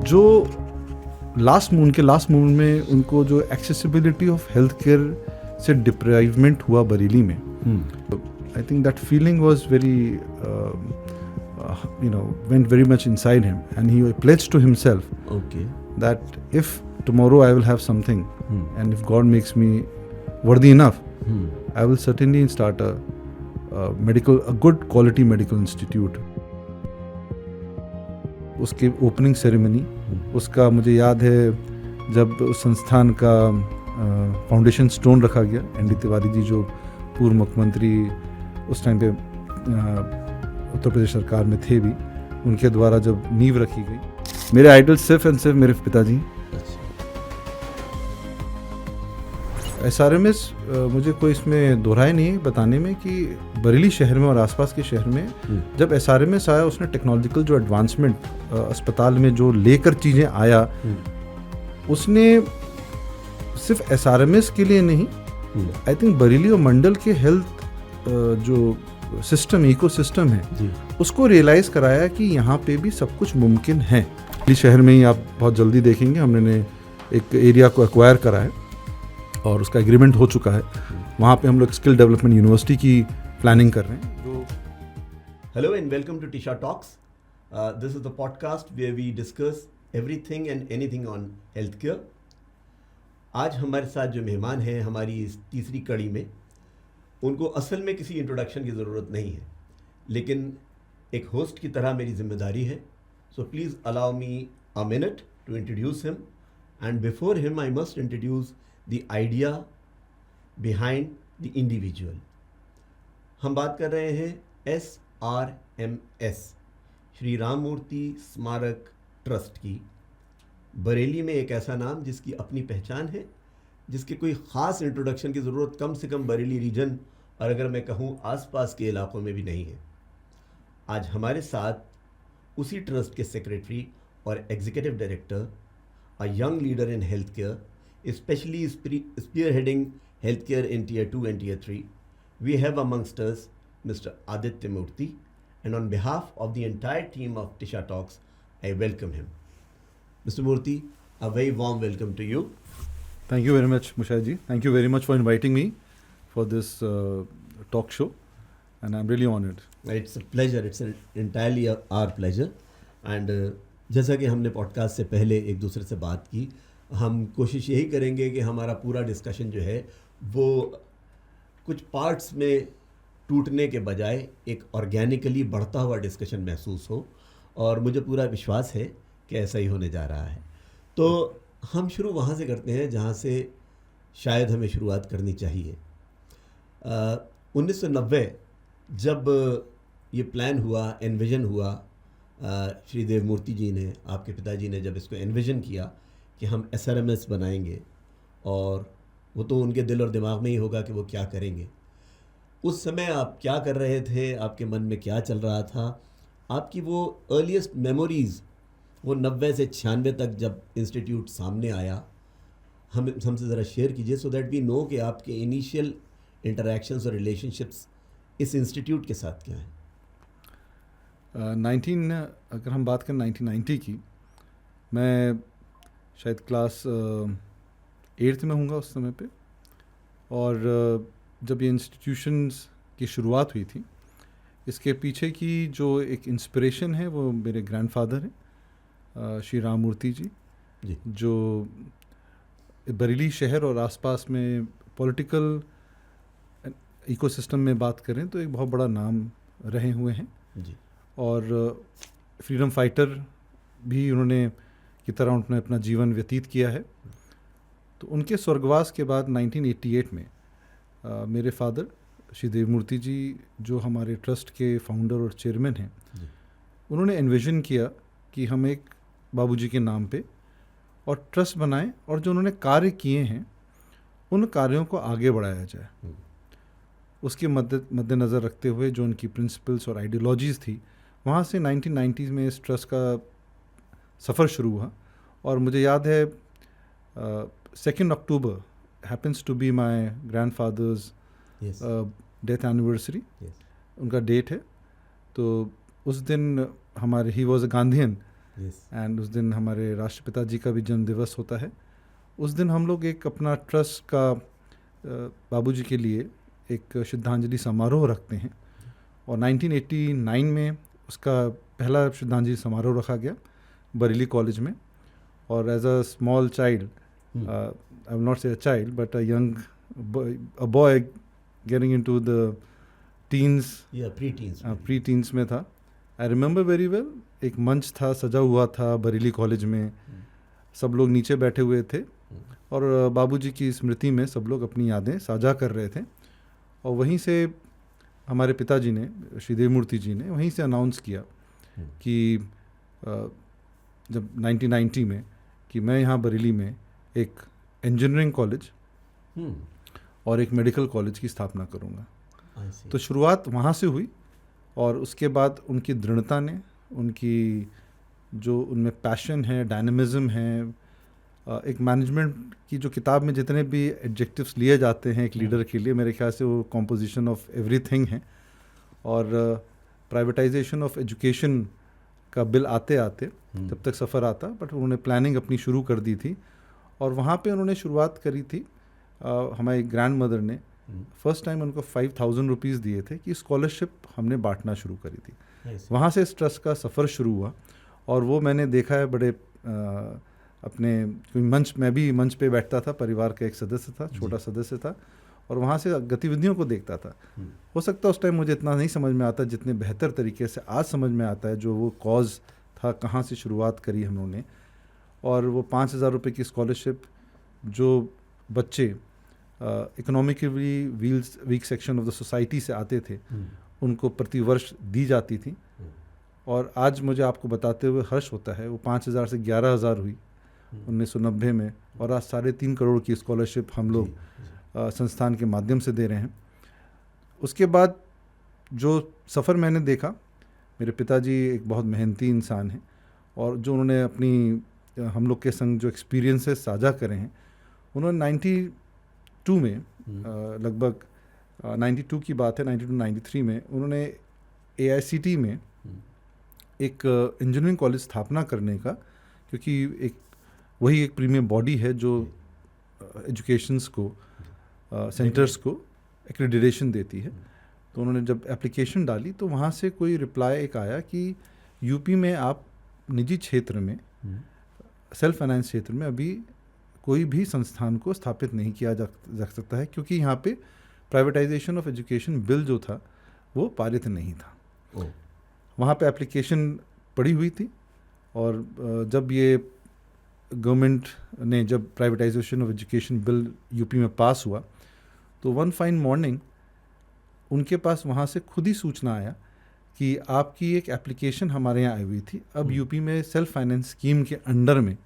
जो उनके last movement में उनको जो एक्सेसिबिलिटी ऑफ हेल्थ केयर से डिप्राइवमेंट हुआ बरेली में, आई think that feeling was very went very much inside him, and he pledged to himself that if tomorrow I will have something, and if God makes me worthy enough, I will certainly start a good quality medical institute. उसके opening ceremony, उसका मुझे याद है जब उस संस्थान का foundation stone रखा गया, एनडी तिवारी जी जो पूर्व मुख्यमंत्री उस टाइम पे उत्तर प्रदेश सरकार में थे भी, उनके द्वारा जब नींव रखी गई. मेरे आइडल सिर्फ एंड सिर्फ मेरे पिताजी. SRMS मुझे कोई इसमें दोहराए नहीं बताने में कि बरेली शहर में और आसपास के शहर में जब SRMS आया, उसने टेक्नोलॉजिकल जो एडवांसमेंट अस्पताल में जो लेकर चीज़ें आया, उसने सिर्फ SRMS के लिए नहीं, आई थिंक बरेली और मंडल के हेल्थ जो सिस्टम इकोसिस्टम है उसको रियलाइज़ कराया कि यहाँ पे भी सब कुछ मुमकिन है. बरेली शहर में ही आप बहुत जल्दी देखेंगे हमने एक एरिया को एक्वायर करा है और उसका एग्रीमेंट हो चुका है. वहाँ पे हम लोग स्किल डेवलपमेंट यूनिवर्सिटी की प्लानिंग कर रहे हैं. Hello and welcome to Tisha talks. This is the podcast where we discuss everything and anything on health care. आज हमारे साथ जो मेहमान हैं हमारी इस तीसरी कड़ी में, उनको असल में किसी इंट्रोडक्शन की ज़रूरत नहीं है, लेकिन एक होस्ट की तरह मेरी जिम्मेदारी है. So please allow me a minute to introduce him, and before him I must introduce the idea behind the individual. हम बात कर रहे हैं SRMS, श्री राम मूर्ति स्मारक ट्रस्ट की. बरेली में एक ऐसा नाम जिसकी अपनी पहचान है, जिसके कोई ख़ास इंट्रोडक्शन की ज़रूरत कम से कम बरेली रीजन और अगर मैं कहूँ आसपास के इलाकों में भी नहीं है. आज हमारे साथ उसी ट्रस्ट के सेक्रेटरी और executive director, a young leader in health care, especially spearheading healthcare in Tier 2 and Tier 3, we have amongst us Mr. Aditya Murthy, and on behalf of the entire team of Tisha Talks, I welcome him. Mr. Murthy, a very warm welcome to you. Thank you very much, Mushad ji. Thank you very much for inviting me for this talk show, and I'm really honored. It's a pleasure. It's entirely our pleasure. And जैसा कि हमने podcast से पहले एक दूसरे से बात की, हम कोशिश यही करेंगे कि हमारा पूरा डिस्कशन जो है वो कुछ पार्ट्स में टूटने के बजाय एक ऑर्गेनिकली बढ़ता हुआ डिस्कशन महसूस हो, और मुझे पूरा विश्वास है कि ऐसा ही होने जा रहा है. तो हम शुरू वहाँ से करते हैं जहाँ से शायद हमें शुरुआत करनी चाहिए. 1990 जब ये प्लान हुआ, एनविजन हुआ, श्री देव मूर्ति जी ने, आपके पिताजी ने जब इसको एनविजन किया कि हम SRMS बनाएंगे, और वो तो उनके दिल और दिमाग में ही होगा कि वो क्या करेंगे. उस समय आप क्या कर रहे थे, आपके मन में क्या चल रहा था, आपकी वो अर्लीस्ट मेमोरीज़, वो 90 से 96 तक जब इंस्टीट्यूट सामने आया, हमसे ज़रा शेयर कीजिए, सो दैट वी नो कि आपके इनिशियल इंटरेक्शंस और रिलेशनशिप्स इस इंस्टीट्यूट के साथ क्या हैं. अगर हम बात करें 1990 की, मैं शायद क्लास 8th में होऊंगा उस समय पे, और जब ये इंस्टीट्यूशंस की शुरुआत हुई थी, इसके पीछे की जो एक इंस्पिरेशन है वो मेरे ग्रैंडफादर हैं, श्री राम मूर्ति जी, जो बरेली शहर और आसपास में पॉलिटिकल इकोसिस्टम में बात करें तो एक बहुत बड़ा नाम रहे हुए हैं जी. और फ्रीडम फाइटर भी उन्होंने की तरह उन्होंने अपना जीवन व्यतीत किया है. तो उनके स्वर्गवास के बाद 1988 में मेरे फादर श्री देव मूर्ति जी, जो हमारे ट्रस्ट के फाउंडर और चेयरमैन हैं, उन्होंने एनविजन किया कि हम एक बाबूजी के नाम पे और ट्रस्ट बनाएं, और जो उन्होंने कार्य किए हैं उन कार्यों को आगे बढ़ाया जाए. उसके मद्देनज़र रखते हुए जो उनकी प्रिंसिपल्स और आइडियोलॉजीज़ थी, वहाँ से 1990s में इस ट्रस्ट का सफ़र शुरू हुआ. और मुझे याद है 2 October happens to be my grandfather's death anniversary, उनका डेट है. तो उस दिन हमारे he was a Gandhian, and उस दिन हमारे राष्ट्रपिता जी का भी जन्म दिवस होता है। उस दिन हम लोग एक अपना ट्रस्ट का बाबूजी के लिए एक श्रद्धांजलि समारोह रखते हैं, और 1989 में उसका पहला श्रद्धांजलि समारोह रखा गया बरेली कॉलेज में। और as a small child, I will not say a child but a boy getting into the teens, pre teens में था। आई रिमेंबर वेरी वेल, एक मंच था, सजा हुआ था बरेली कॉलेज में, सब लोग नीचे बैठे हुए थे और बाबूजी की स्मृति में सब लोग अपनी यादें साझा कर रहे थे। और वहीं से हमारे पिताजी ने, श्री देवमूर्ति जी ने वहीं से अनाउंस किया कि जब 1990 में कि मैं यहाँ बरेली में एक इंजीनियरिंग कॉलेज और एक मेडिकल कॉलेज की स्थापना करूँगा। तो शुरुआत वहाँ से हुई, और उसके बाद उनकी दृढ़ता ने, उनकी जो उनमें पैशन है, डायनेमिज्म है, एक मैनेजमेंट की जो किताब में जितने भी एडजेक्टिव्स लिए जाते हैं एक लीडर के लिए, मेरे ख्याल से वो कॉम्पोजिशन ऑफ एवरीथिंग है। और प्राइवेटाइजेशन ऑफ एजुकेशन का बिल आते आते जब तक सफ़र आता, बट उन्होंने प्लानिंग अपनी शुरू कर दी थी। और वहाँ पे उन्होंने शुरुआत करी थी, हमारी ग्रैंड मदर ने फर्स्ट टाइम उनको 5000 रुपीज़ दिए थे कि स्कॉलरशिप हमने बांटना शुरू करी थी। वहाँ से इस ट्रस्ट का सफ़र शुरू हुआ, और वो मैंने देखा है बड़े अपने मंच, मैं भी मंच पे बैठता था, परिवार का एक सदस्य था, छोटा सदस्य था, और वहाँ से गतिविधियों को देखता था। हो सकता है उस टाइम मुझे इतना नहीं समझ में आता जितने बेहतर तरीके से आज समझ में आता है जो वो कॉज था, कहाँ से शुरुआत करी हम लोगों ने। और वो 5000 रुपये की स्कॉलरशिप जो बच्चे economically weak section of the society से आते थे उनको प्रति वर्ष दी जाती थी। और आज मुझे आपको बताते हुए हर्ष होता है, वो 5000 से 11000 हुई 1990 में, और आज 3.5 करोड़ की स्कॉलरशिप हम लोग संस्थान के माध्यम से दे रहे हैं। उसके बाद जो सफ़र मैंने देखा, मेरे पिताजी एक बहुत मेहनती इंसान हैं, और जो उन्होंने अपनी हम लोग के संग जो एक्सपीरियंसेस साझा करे हैं, उन्होंने 92 में लगभग 92 की बात है, 92-93 में उन्होंने AICT में एक इंजीनियरिंग कॉलेज स्थापना करने का, क्योंकि एक वही एक प्रीमियम बॉडी है जो एजुकेशंस को, सेंटर्स को एक्रेडिटेशन देती है। तो उन्होंने जब एप्लीकेशन डाली तो वहाँ से कोई रिप्लाई एक आया कि यूपी में आप निजी क्षेत्र में, सेल्फ फाइनेंस क्षेत्र में अभी कोई भी संस्थान को स्थापित नहीं किया जा सकता है, क्योंकि यहाँ पे प्राइवेटाइजेशन ऑफ एजुकेशन बिल जो था वो पारित नहीं था। वहाँ पे एप्लीकेशन पड़ी हुई थी, और जब ये गवर्नमेंट ने, जब privatisation of education bill UP में पास हुआ, तो वन फाइन मॉर्निंग उनके पास वहाँ से खुद ही सूचना आया कि आपकी एक एप्लीकेशन हमारे यहाँ आई हुई थी, अब यूपी में सेल्फ फाइनेंस स्कीम के अंडर में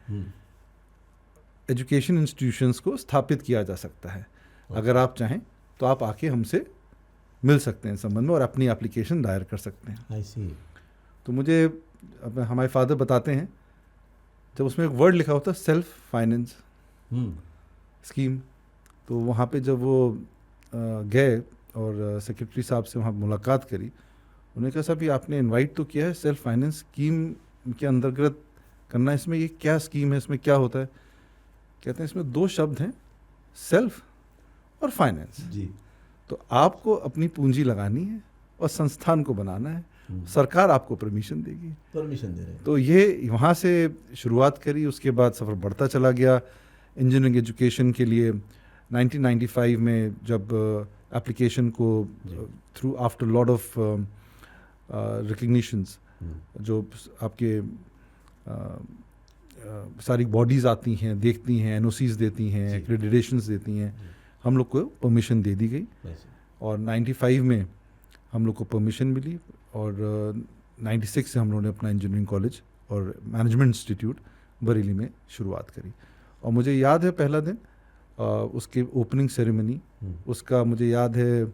एजुकेशन इंस्टीट्यूशंस को स्थापित किया जा सकता है। अगर आप चाहें तो आप आके हमसे मिल सकते हैं संबंध में और अपनी एप्लीकेशन दायर कर सकते हैं। आई सी। तो मुझे हमारे फादर बताते हैं, जब उसमें एक वर्ड लिखा होता है सेल्फ फाइनेंस स्कीम, तो वहाँ पे जब वो गए और सेक्रेटरी साहब से वहाँ मुलाकात करी, उन्होंने कहा साहब ये आपने इनवाइट तो किया है सेल्फ फाइनेंस स्कीम के अंतर्गत करना, इसमें ये क्या स्कीम है, इसमें क्या होता है? कहते हैं इसमें 2 शब्द हैं, सेल्फ और फाइनेंस जी। तो आपको अपनी पूंजी लगानी है और संस्थान को बनाना है, सरकार आपको परमिशन देगी, परमिशन दे रहे हैं। तो ये वहाँ से शुरुआत करी। उसके बाद सफ़र बढ़ता चला गया इंजीनियरिंग एजुकेशन के लिए। 1995 में जब एप्लीकेशन को through after lot of recognitions, जो आपके सारी बॉडीज़ आती हैं, देखती हैं, NOCs देती हैं, एक्रेडिटेशंस देती हैं, हम लोग को परमिशन दे दी गई। और 95 में हम लोग को परमिशन मिली, और 96 से हम लोगों ने अपना इंजीनियरिंग कॉलेज और मैनेजमेंट इंस्टीट्यूट बरेली में शुरुआत करी। और मुझे याद है पहला दिन, उसकी ओपनिंग सेरेमनी, उसका मुझे याद है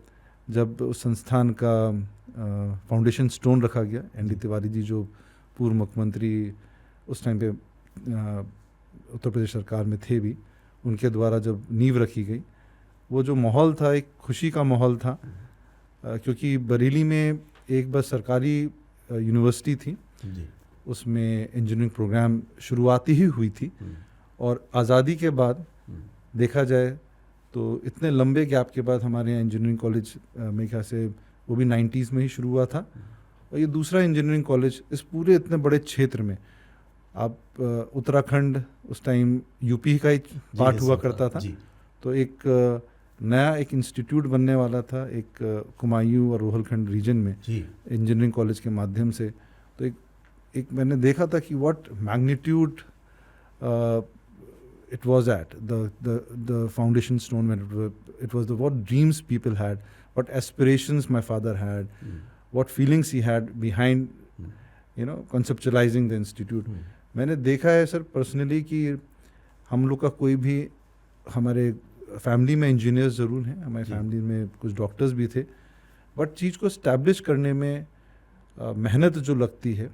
जब उस संस्थान का फाउंडेशन स्टोन रखा गया। ND तिवारी जी जो पूर्व मुख्यमंत्री उस टाइम पे उत्तर प्रदेश सरकार में थे भी, उनके द्वारा जब नींव रखी गई, वो जो माहौल था एक खुशी का माहौल था, क्योंकि बरेली में एक बस सरकारी यूनिवर्सिटी थी, उसमें इंजीनियरिंग प्रोग्राम शुरुआती ही हुई थी। और आज़ादी के बाद देखा जाए तो इतने लंबे गैप के बाद हमारे यहाँ इंजीनियरिंग कॉलेज मेरे ख्याल से वो भी 90s में ही शुरू हुआ था। और ये दूसरा इंजीनियरिंग कॉलेज इस पूरे इतने बड़े क्षेत्र में। आप उत्तराखंड उस टाइम यूपी का ही पार्ट हुआ करता था, तो एक नया एक इंस्टीट्यूट बनने वाला था एक कुमायूं और रोहलखंड रीजन में इंजीनियरिंग कॉलेज के माध्यम से। तो एक मैंने देखा था कि what magnitude it was at the foundation stone when it was the what dreams people had, what aspirations my father had, what feelings he had behind conceptualizing the institute. मैंने देखा है सर पर्सनली कि हम लोग का कोई भी, हमारे फैमिली में इंजीनियर्स ज़रूर हैं, हमारी फैमिली में कुछ डॉक्टर्स भी थे, बट चीज़ को इस्टेब्लिश करने में मेहनत जो लगती है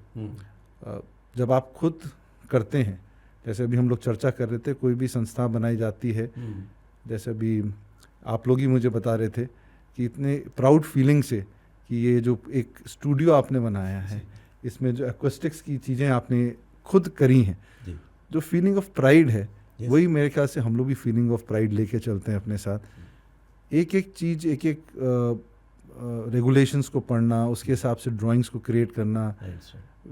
जब आप खुद करते हैं, जैसे अभी हम लोग चर्चा कर रहे थे, कोई भी संस्था बनाई जाती है, जैसे अभी आप लोग ही मुझे बता रहे थे कि इतने प्राउड फीलिंग से कि ये जो एक स्टूडियो आपने बनाया है, इसमें जो एक्वेस्टिक्स की चीज़ें आपने खुद करी हैं, जो फीलिंग ऑफ प्राइड है, वही मेरे ख्याल से हम लोग भी फीलिंग ऑफ प्राइड लेके चलते हैं अपने साथ। एक एक चीज़, एक एक रेगुलेशंस को पढ़ना, उसके हिसाब से ड्राइंग्स को क्रिएट करना,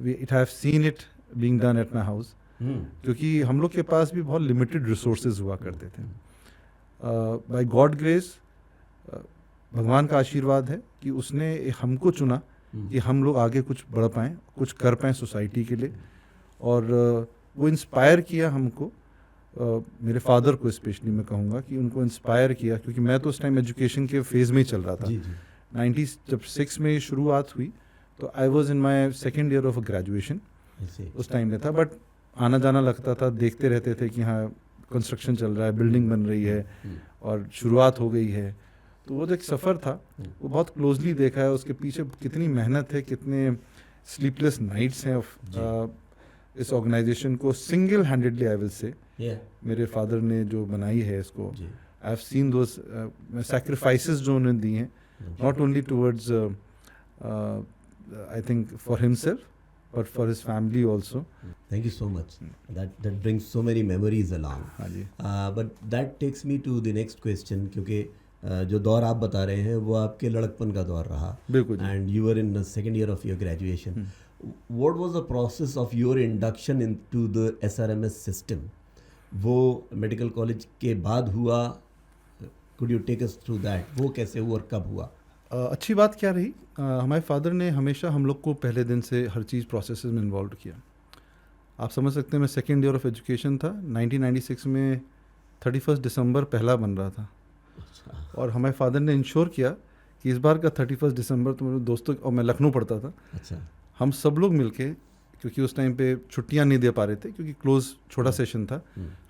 it have seen it being done at my house, क्योंकि हम लोग के पास भी बहुत लिमिटेड रिसोर्सेज हुआ करते थे। बाय गॉड ग्रेस, भगवान का आशीर्वाद है कि उसने हमको चुना कि हम लोग आगे कुछ बढ़ पाएँ, कुछ कर पाएँ सोसाइटी के लिए। और वो इंस्पायर किया हमको, मेरे फादर को स्पेशली मैं कहूँगा कि उनको इंस्पायर किया, क्योंकि मैं तो उस टाइम एजुकेशन के फेज़ में ही चल रहा था। 96 में शुरुआत हुई तो I was in my second year of graduation उस टाइम में था, बट आना जाना लगता था, देखते रहते थे कि हाँ कंस्ट्रक्शन चल रहा है, बिल्डिंग बन रही है और शुरुआत हो गई है। तो वो जो एक सफ़र था वो बहुत क्लोजली देखा है, उसके पीछे कितनी मेहनत है, कितने स्लीपलेस नाइट्स हैं इस ऑर्गेनाइजेशन को सिंगल हैंडेडली आई विल से मेरे फादर ने जो बनाई है इसको। I have seen those sacrifices जो उन्होंने दी हैं, not only towards I think for himself but for his family also. Thank you so much. That brings so many memories along. हाँ जी. But that takes me to the next question, क्योंकि जो दौर आप बता रहे हैं वो आपके लड़कपन का दौर रहा. बिल्कुल. And you were in the second year of your graduation. What was the process of your induction into the SRMS system? वो मेडिकल कॉलेज के बाद हुआ. Could you take us through that? वो कैसे हुआ और कब हुआ? अच्छी बात क्या रही, हमारे फादर ने हमेशा हम लोग को पहले दिन से हर चीज़ प्रोसेस में इन्वॉल्व किया। आप समझ सकते हैं, मैं सेकेंड ईयर ऑफ एजुकेशन था, 1996 में 31 दिसंबर पहला बन रहा था। और हमारे फादर ने इंश्योर किया कि इस बार का 31 दिसंबर तो मेरे दोस्तों, और मैं लखनऊ पढ़ता था, हम सब लोग मिलके, क्योंकि उस टाइम पे छुट्टियां नहीं दे पा रहे थे क्योंकि क्लोज छोटा सेशन था,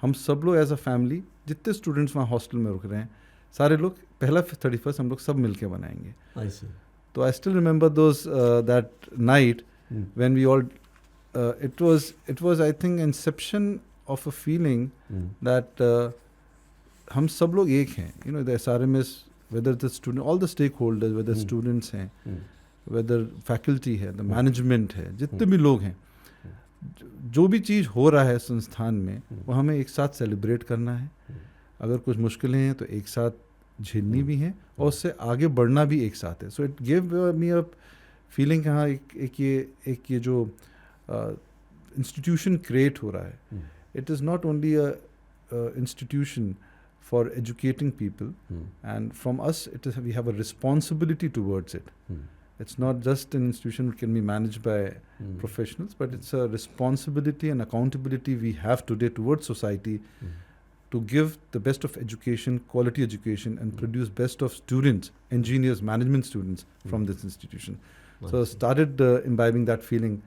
हम सब लोग एज अ फैमिली, जितने स्टूडेंट्स वहाँ हॉस्टल में रुक रहे हैं, सारे लोग पहला 31 हम लोग सब मिलके बनाएंगे। तो I still remember those that night when we all it was I think inception of a feeling that हम सब लोग एक हैं, you know, the SRMS, whether the student, all the stakeholders, whether students हैं, whether faculty है, the management है, जितने भी लोग हैं, जो भी चीज़ हो रहा है संस्थान में वो हमें एक साथ सेलिब्रेट करना है। अगर कुछ मुश्किलें हैं तो एक साथ झेलनी भी हैं और उससे आगे बढ़ना भी एक साथ है। So it give me a feeling कि हाँ एक ये जो इंस्टीट्यूशन क्रिएट हो रहा है, it is not only a institution for educating people, and from us it is we have a responsibility towards it. It's not just an institution that can be managed by professionals, but it's a responsibility and accountability we have today towards society to give the best of education, quality education, and produce best of students, engineers, management students from this institution. So I started imbibing that feeling,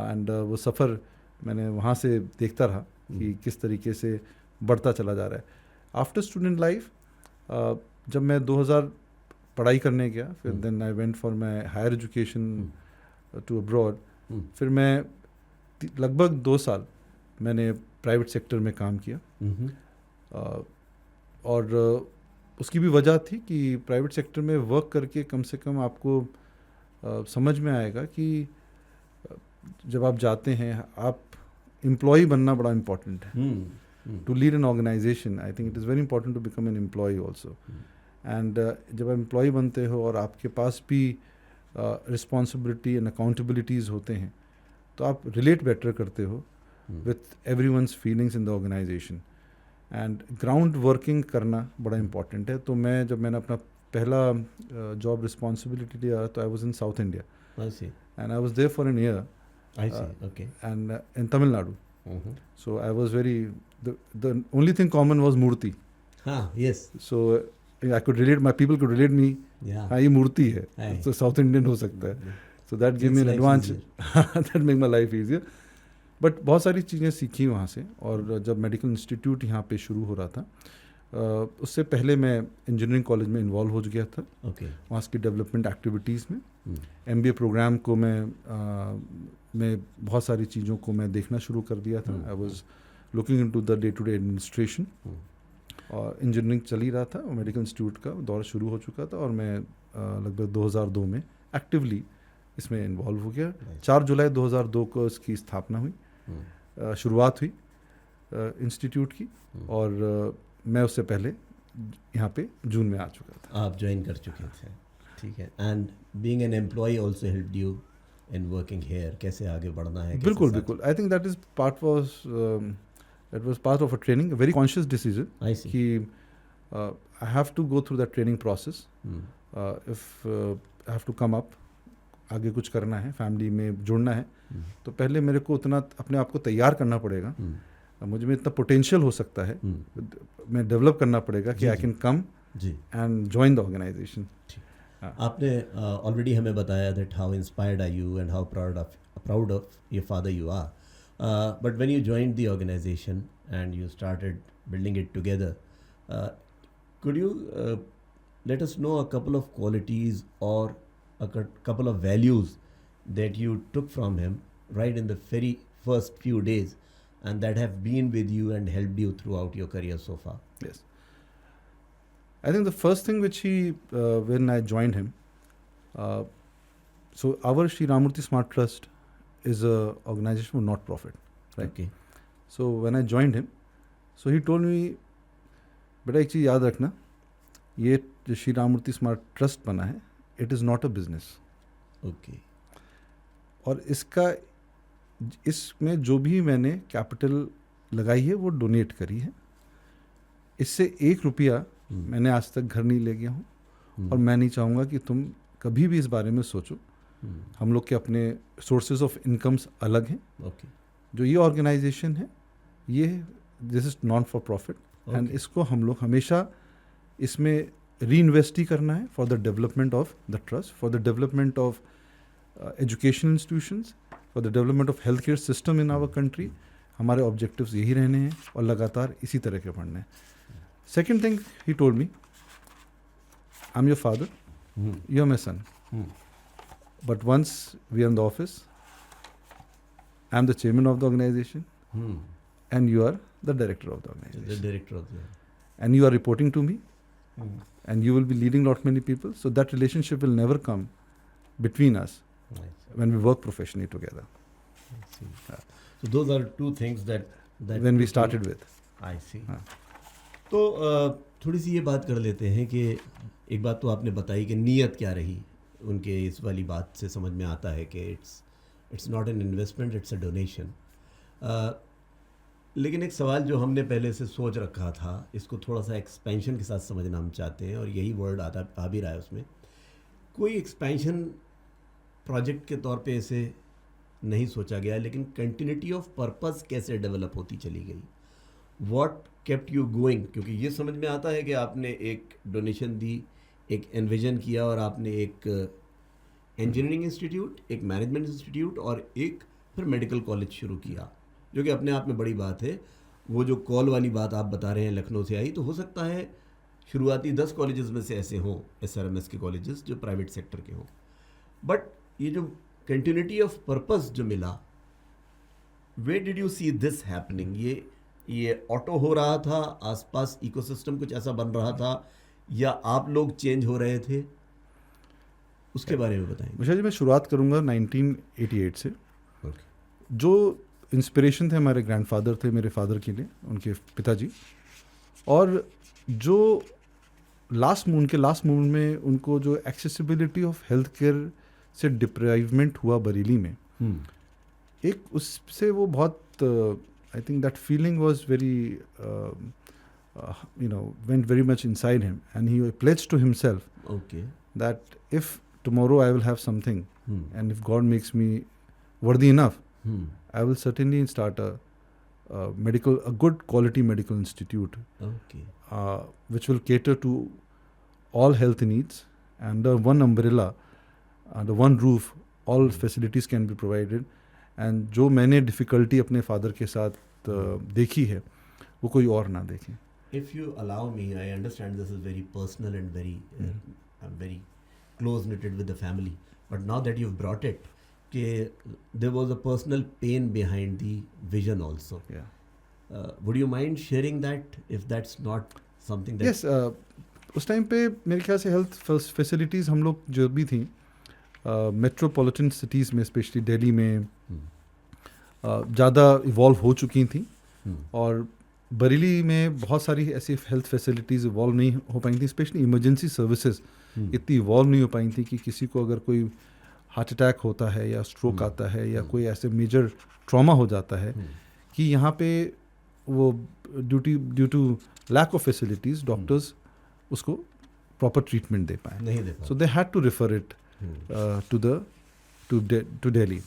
and वो सफ़र मैंने वहाँ से देखता रहा कि किस तरीके से बढ़ता चला जा रहा है. After student life, जब मैं 2000 पढ़ाई करने गया, फिर then I went for my higher education to abroad. फिर मैं लगभग 2 साल मैंने प्राइवेट सेक्टर में काम किया. और उसकी भी वजह थी कि प्राइवेट सेक्टर में वर्क करके कम से कम आपको समझ में आएगा कि जब आप जाते हैं, आप एम्प्लॉय बनना बड़ा इम्पॉर्टेंट है। To lead an organisation I think it is very important to become an employ also. And जब आप एम्प्लॉय बनते हो और आपके पास भी रिस्पॉन्सिबिलिटी एंड अकाउंटेबिलिटीज़ होते हैं, तो आप रिलेट बेटर करते हो with every one's feelings in the organisation. And ground working करना बड़ा इम्पॉर्टेंट है। तो जब मैंने अपना पहला जॉब रिस्पॉन्सिबिलिटी लिया, तो I was in South India and I was there for an year and in Tamil Nadu. So I was the only thing common was Murti. Yes. So I could relate, my people could relate me. Yeah. ये मूर्ति है, तो South Indian हो सकता है. So that gave me an advantage. That made my life easier. But बहुत सारी चीज़ें सीखी वहाँ से। और जब मेडिकल इंस्टीट्यूट यहाँ पे शुरू हो रहा था, उससे पहले मैं इंजीनियरिंग कॉलेज में इन्वॉल्व हो गया था। वहाँ की डेवलपमेंट एक्टिविटीज़ में MBA प्रोग्राम को मैं बहुत सारी चीज़ों को मैं देखना शुरू कर दिया था। I was looking into the day to day administration, और इंजीनियरिंग चल ही रहा था और मेडिकल इंस्टीट्यूट का दौर शुरू हो चुका था, और मैं लगभग 2002 में एक्टिवली इसमें इन्वॉल्व हो गया। 4 जुलाई 2002 को इसकी स्थापना हुई, शुरुआत हुई इंस्टीट्यूट की, और मैं उससे पहले यहाँ पे जून में आ चुका था। आप ज्वाइन कर चुके थे, ठीक है। And being an employ also helped you in working here, कैसे आगे बढ़ना है? बिल्कुल बिल्कुल। I think that was part of a training, very conscious decision कि I have to go through that training process if I have to come up, आगे कुछ करना है, फैमिली में जुड़ना है, तो पहले मेरे को उतना अपने आप को तैयार करना पड़ेगा। मुझ में इतना पोटेंशियल हो सकता है, मैं डेवलप करना पड़ेगा कि I can come and join the organisation. आपने ऑलरेडी हमें बताया that how inspired are you and how proud of your father you are, but when you joined the organisation and you started building it together, could you let us know a couple of qualities or a couple of values that you took from him right in the very first few days and that have been with you and helped you throughout your career so far? Yes. I think the first thing which when I joined him, so our Sri Ramurthy Smart Trust is a organization for not profit, right? Okay. So when I joined him, so he told me, बेटा एक चीज़ याद रखना, ये जो Shri Ramamurthy smart trust बना है, it is not a business. Okay. और इसमें जो भी मैंने कैपिटल लगाई है वो डोनेट करी है, इससे 1 रुपया मैंने आज तक घर नहीं ले गया हूँ, और मैं नहीं चाहूँगा कि तुम कभी भी इस बारे में सोचो। हम लोग के अपने सोर्सेज ऑफ इनकम्स अलग हैं। ओके। जो ये ऑर्गेनाइजेशन है, ये this is non for profit, and इसको हम लोग हमेशा इसमें री इन्वेस्ट ही करना है for the development of the trust, for the development of education institutions, for the development of health care system in our country. हमारे ऑब्जेक्टिव्स यही रहने हैं और लगातार इसी तरह के बढ़ने हैं। Second thing he told me, I am your father, you are my son, but once we are in the office, I am the chairman of the organisation, and you are the director of the organization. The director of the... And you are reporting to me, and you will be leading lot many people. So that relationship will never come between us when we work professionally together. I see. So those are 2 things that when we started with. I see. तो थोड़ी सी ये बात कर लेते हैं कि एक बात तो आपने बताई कि नीयत क्या रही उनके, इस वाली बात से समझ में आता है कि it's not an investment, it's a donation. लेकिन एक सवाल जो हमने पहले से सोच रखा था, इसको थोड़ा सा एक्सपेंशन के साथ समझना हम चाहते हैं, और यही वर्ड आ भी रहा है उसमें। कोई एक्सपेंशन प्रोजेक्ट के तौर पे इसे नहीं सोचा गया, लेकिन कंटिन्यूटी ऑफ पर्पस कैसे डेवलप होती चली गई, व्हाट केप्ट यू गोइंग? क्योंकि ये समझ में आता है कि आपने एक डोनेशन दी, एक एनविजन किया, और आपने एक इंजीनियरिंग इंस्टीट्यूट, एक मैनेजमेंट इंस्टीट्यूट और एक फिर मेडिकल कॉलेज शुरू किया, जो कि अपने आप में बड़ी बात है। वो जो कॉल वाली बात आप बता रहे हैं लखनऊ से आई, तो हो सकता है शुरुआती 10 कॉलेजेस में से ऐसे हों SRMS के कॉलेजेस जो प्राइवेट सेक्टर के हों, बट ये जो कंटिन्यूटी ऑफ पर्पस जो मिला, where did you see this happening? ये ऑटो हो रहा था, आसपास इकोसिस्टम कुछ ऐसा बन रहा था, या आप लोग चेंज हो रहे थे? उसके बारे में बताएं। मुझे जी मैं शुरुआत करूँगा 1988 से। Okay. जो इंस्पिरेशन थे हमारे ग्रैंडफादर थे मेरे फादर के लिए, उनके पिताजी, और जो उनके लास्ट मूवमेंट में उनको जो एक्सेसिबिलिटी ऑफ हेल्थ केयर से डिप्राइवमेंट हुआ बरेली में, एक उससे वो बहुत आई think that feeling was very went very much inside him, and he pledged to himself Okay. that if tomorrow I will have something, and if God makes me worthy enough, I will certainly start a good quality medical institute, Okay. which will cater to all health needs, under one umbrella, under one roof, all facilities can be provided. And जो मैंने difficulty अपने father के साथ देखी है, वो कोई और ना देखें. If you allow me, I understand this is very personal and very, I'm very close knitted with the family. But now that you've brought it, there was a personal pain behind the vision also. Yeah. Would you mind sharing that, if that's not something that... Yes. उस time पे मेरे ख्याल से health facilities हम लोग जो भी थी मेट्रोपॉलिटन सिटीज़ में, स्पेशली दिल्ली में, ज़्यादा इवॉल्व हो चुकी थी, और बरेली में बहुत सारी ऐसी हेल्थ फैसिलिटीज़ इवॉल्व नहीं हो पाई थी. स्पेशली इमरजेंसी सर्विसेज इतनी इवॉल्व नहीं हो पाई थी कि किसी को अगर कोई हार्ट अटैक होता है या स्ट्रोक आता है या कोई ऐसे मेजर ट्रॉमा हो जाता है कि यहाँ पे वो due to lack of facilities doctors उसको प्रॉपर ट्रीटमेंट दे पाए. नहीं दे पाए. So they had to refer it to Delhi.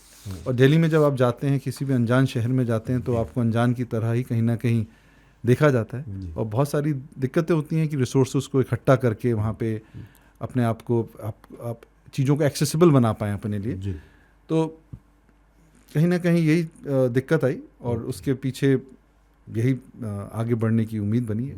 और दिल्ली में जब आप जाते हैं, किसी भी अनजान शहर में जाते हैं, तो आपको अनजान की तरह ही कहीं ना कहीं देखा जाता है, और बहुत सारी दिक्कतें होती हैं कि रिसोर्सेज को इकट्ठा करके वहाँ पे अपने आप को आप चीज़ों को एक्सेसिबल बना पाएँ अपने लिए. तो कहीं ना कहीं यही दिक्कत आई, और उसके पीछे यही आगे बढ़ने की उम्मीद बनी है.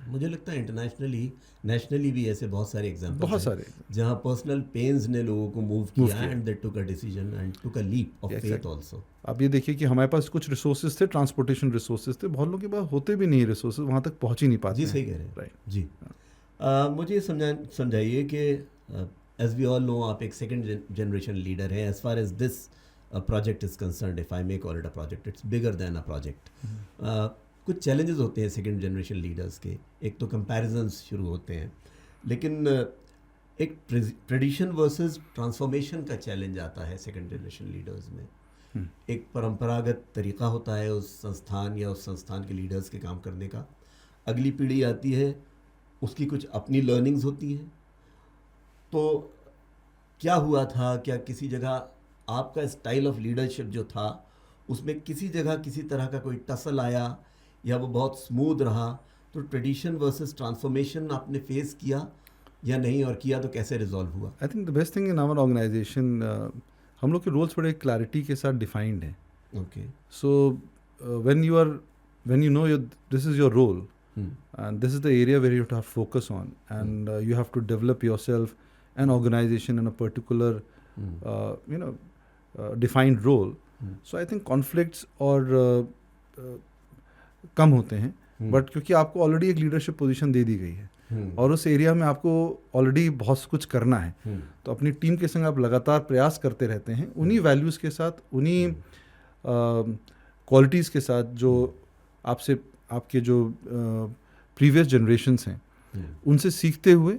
मुझे लगता है इंटरनेशनली, नेशनली भी ऐसे बहुत सारे एग्जाम्पल, बहुत सारे, जहाँ पर्सनल पेन्स ने लोगों को मूव किया and they took a decision and took a leap of faith also. आप ये देखिए कि हमारे पास कुछ रिसोर्सेज थे, ट्रांसपोर्टेशन रिसोर्सेज थे, बहुत लोगों के पास होते भी नहीं रिसोर्सेज, वहाँ तक पहुँच ही नहीं पाते. जी सही कह रहे हैं. राइट जी. मुझे समझाइए कि एज वी ऑल नो, आप एक सेकेंड जनरेशन लीडर हैं. As far as this project is concerned, if I may call it a project, it's bigger than a project. कुछ चैलेंजेस होते हैं सेकेंड जनरेशन लीडर्स के. एक तो कंपैरिजन्स शुरू होते हैं, लेकिन एक ट्रेडिशन वर्सेस ट्रांसफॉर्मेशन का चैलेंज आता है सेकेंड जनरेशन लीडर्स में. एक परंपरागत तरीका होता है उस संस्थान या उस संस्थान के लीडर्स के काम करने का. अगली पीढ़ी आती है, उसकी कुछ अपनी लर्निंग्स होती हैं. तो क्या हुआ था, क्या किसी जगह आपका स्टाइल ऑफ लीडरशिप जो था उसमें किसी जगह किसी तरह का कोई टसल आया, या वो बहुत स्मूथ रहा? तो ट्रेडिशन वर्सेस ट्रांसफॉर्मेशन आपने फेस किया या नहीं, और किया तो कैसे रिजॉल्व हुआ? I think the best thing in our organisation, हम लोग के रोल्स बड़े क्लैरिटी के साथ डिफाइंड हैं. Okay. So when you know this is your role, and this is the area where you have to focus on, and you have to develop yourself an organization in a particular defined role. So I think conflicts और कम होते हैं, but क्योंकि आपको already एक leadership position दे दी गई है, और उस एरिया में आपको ऑलरेडी बहुत कुछ करना है, तो अपनी टीम के संग आप लगातार प्रयास करते रहते हैं, उन्हीं वैल्यूज़ के साथ, उन्हीं क्वालिटीज़ के साथ जो आपसे आपके जो प्रीवियस जनरेशन्स हैं उनसे सीखते हुए,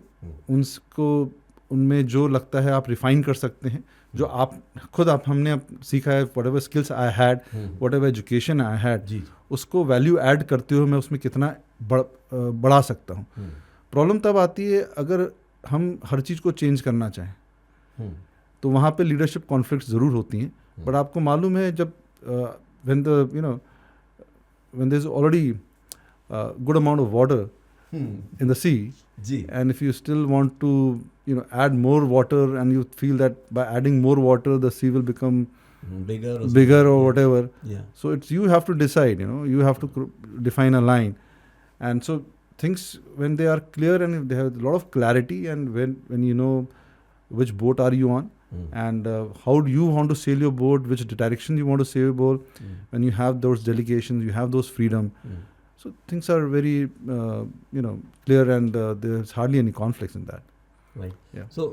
उनमें जो लगता है आप रिफाइन कर सकते हैं, जो हमने सीखा है, what ever skills I had, what ever education I had, उसको वैल्यू ऐड करते हुए मैं उसमें कितना बढ़ा सकता हूँ. प्रॉब्लम तब आती है अगर हम हर चीज़ को चेंज करना चाहें, तो वहाँ पे लीडरशिप कॉन्फ्लिक्ट ज़रूर होती हैं. बट आपको मालूम है, जब when there's already a good amount of water in the sea, and if you still want to add more water, and you feel that by adding more water the sea will become bigger or whatever, so it's, you have to decide, you have to define a line. And so things, when they are clear and if they have a lot of clarity, and when you know which boat are you on, and how do you want to sail your boat, which direction you want to sail your boat, when you have those delegations, you have those freedom, so things are very clear, and there's hardly any conflicts in that. Right. Yeah. So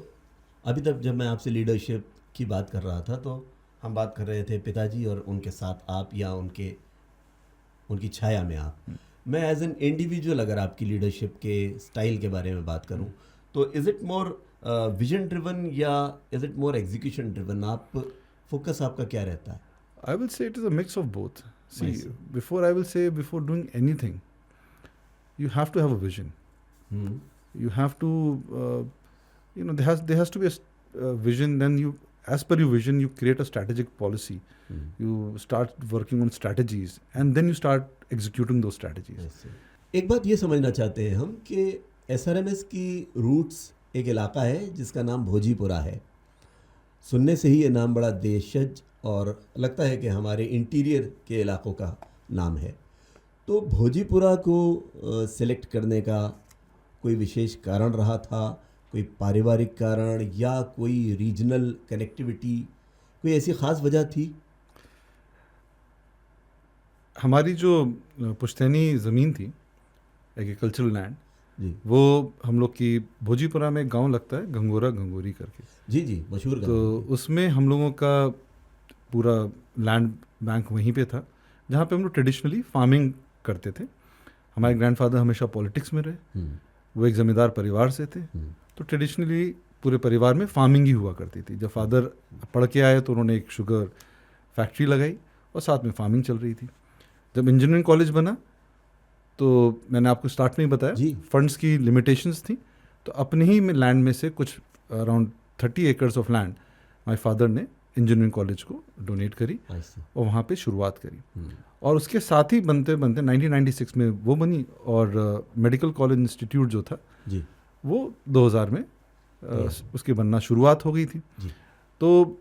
अभी तक जब मैं आपसे leadership की बात कर रहा था, तो हम बात कर रहे थे पिताजी और उनके साथ आप या उनकी छाया में आप। मैं एज एन इंडिविजुअल अगर आपकी लीडरशिप के स्टाइल के बारे में बात करूं तो is it more vision driven या is it more execution driven? आप फोकस आपका क्या रहता है? I will say it is a mix of both. See, I see. before doing anything, you have to have a vision. Hmm. You have to, there has to be a vision. Then as per your vision, you create a strategic policy. Hmm. You start working on strategies, and then you start executing those strategies. I see. एक बात ये समझना चाहते हैं हम कि SRMS की roots एक इलाका है जिसका नाम भोजीपुरा है। सुनने से ही ये नाम बड़ा देशज और लगता है कि हमारे इंटीरियर के इलाकों का नाम है। तो भोजीपुरा को सिलेक्ट करने का कोई विशेष कारण रहा था, कोई पारिवारिक कारण या कोई रीजनल कनेक्टिविटी, कोई ऐसी ख़ास वजह थी? हमारी जो पुश्तैनी ज़मीन थी, एग्रीकल्चरल लैंड, जी वो हम लोग की भोजीपुरा में गांव लगता है घंगोरी करके। जी जी, मशहूर गाँव। तो उसमें हम लोगों का पूरा लैंड बैंक वहीं पे था, जहाँ पे हम लोग ट्रेडिशनली फार्मिंग करते थे। हमारे ग्रैंडफादर हमेशा पॉलिटिक्स में रहे, वो एक ज़मींदार परिवार से थे, तो ट्रेडिशनली पूरे परिवार में फार्मिंग ही हुआ करती थी। जब फादर पढ़ के आए तो उन्होंने एक शुगर फैक्ट्री लगाई और साथ में फार्मिंग चल रही थी। जब इंजीनियरिंग कॉलेज बना तो मैंने आपको स्टार्ट में ही बताया, फंड्स की लिमिटेशंस थी, तो अपने ही में लैंड में से कुछ around 30 acres of land my father ने इंजीनियरिंग कॉलेज को डोनेट करी और वहाँ पे शुरुआत करी। और उसके साथ ही बनते बनते 1996 में वो बनी और मेडिकल कॉलेज इंस्टीट्यूट जो था जी, वो 2000 में उसकी बनना शुरुआत हो गई थी। तो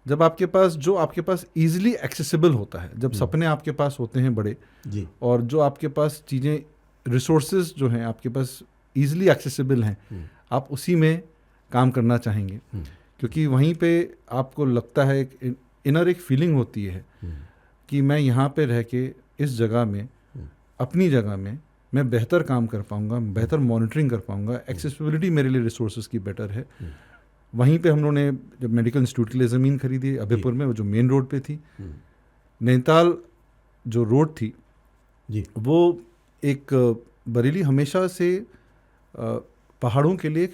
जब आपके पास ईजिली एक्सेसिबल होता है, जब सपने आपके पास होते हैं बड़े जी, और जो आपके पास चीज़ें रिसोर्सेज जो हैं आपके पास ईजिली एक्सेसिबल हैं, आप उसी में काम करना चाहेंगे, क्योंकि वहीं पे आपको लगता है एक इनर एक फीलिंग होती है कि मैं यहाँ पे रह के इस जगह में, अपनी जगह में मैं बेहतर काम कर पाऊँगा, बेहतर मॉनिटरिंग कर पाऊँगा, एक्सेसिबिलिटी मेरे लिए रिसोर्सेज की बेटर है। वहीं पे हम लोगों ने जब मेडिकल इंस्टीट्यूट के लिए ज़मीन खरीदी अभयपुर में, वो जो मेन रोड पे थी, नैनीताल जो रोड थी जी, वो एक बरेली हमेशा से पहाड़ों के लिए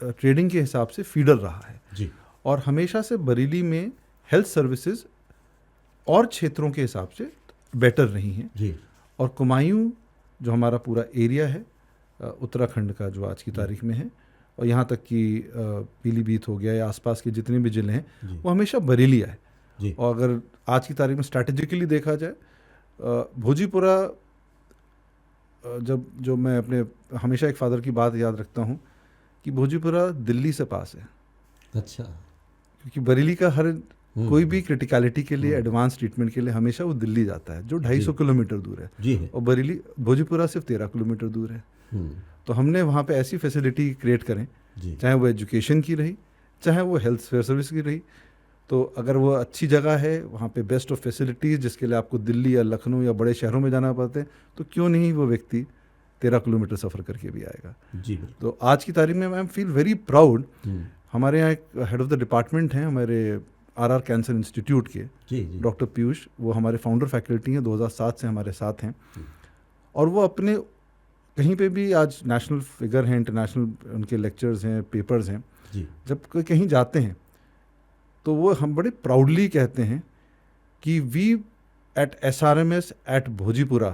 ट्रेडिंग के हिसाब से फीडर रहा है जी, और हमेशा से बरेली में हेल्थ सर्विसेज और क्षेत्रों के हिसाब से बेटर रही हैं जी, और कुमायूं जो हमारा पूरा एरिया है उत्तराखंड का, जो आज की तारीख में है, और यहाँ तक कि पीलीभीत हो गया या आसपास के जितने भी ज़िले हैं वो हमेशा बरेली आए जी। और अगर आज की तारीख में स्ट्रैटेजिकली देखा जाए, भोजीपुरा जो मैं अपने हमेशा एक फादर की बात याद रखता हूँ कि भोजीपुरा दिल्ली से पास है। अच्छा। क्योंकि बरेली का हर कोई भी क्रिटिकलिटी के लिए, एडवांस ट्रीटमेंट के लिए हमेशा वो दिल्ली जाता है, जो 250 किलोमीटर दूर है जी, और भोजीपुरा सिर्फ 13 किलोमीटर दूर है। तो हमने वहाँ पे ऐसी फैसिलिटी क्रिएट करें, चाहे वो एजुकेशन की रही, चाहे वो हेल्थ सर्विस की रही, तो अगर वो अच्छी जगह है, वहाँ पे बेस्ट ऑफ फैसिलिटीज़, जिसके लिए आपको दिल्ली या लखनऊ या बड़े शहरों में जाना पड़ता है, तो क्यों नहीं वो व्यक्ति 13 किलोमीटर सफ़र करके भी आएगा। जी। तो आज की तारीख में आई फील वेरी प्राउड, हमारे यहाँ एक हेड ऑफ़ द डिपार्टमेंट हैं हमारे RR कैंसर इंस्टीट्यूट के, डॉक्टर पीयूष, वो हमारे फाउंडर फैकल्टी हैं, 2007 से हमारे साथ हैं, और वो अपने कहीं पे भी आज नेशनल फिगर हैं, इंटरनेशनल उनके लेक्चर्स हैं, पेपर्स हैं, जब कहीं जाते हैं तो वो हम बड़े प्राउडली कहते हैं कि we at SRMS at Bhojipura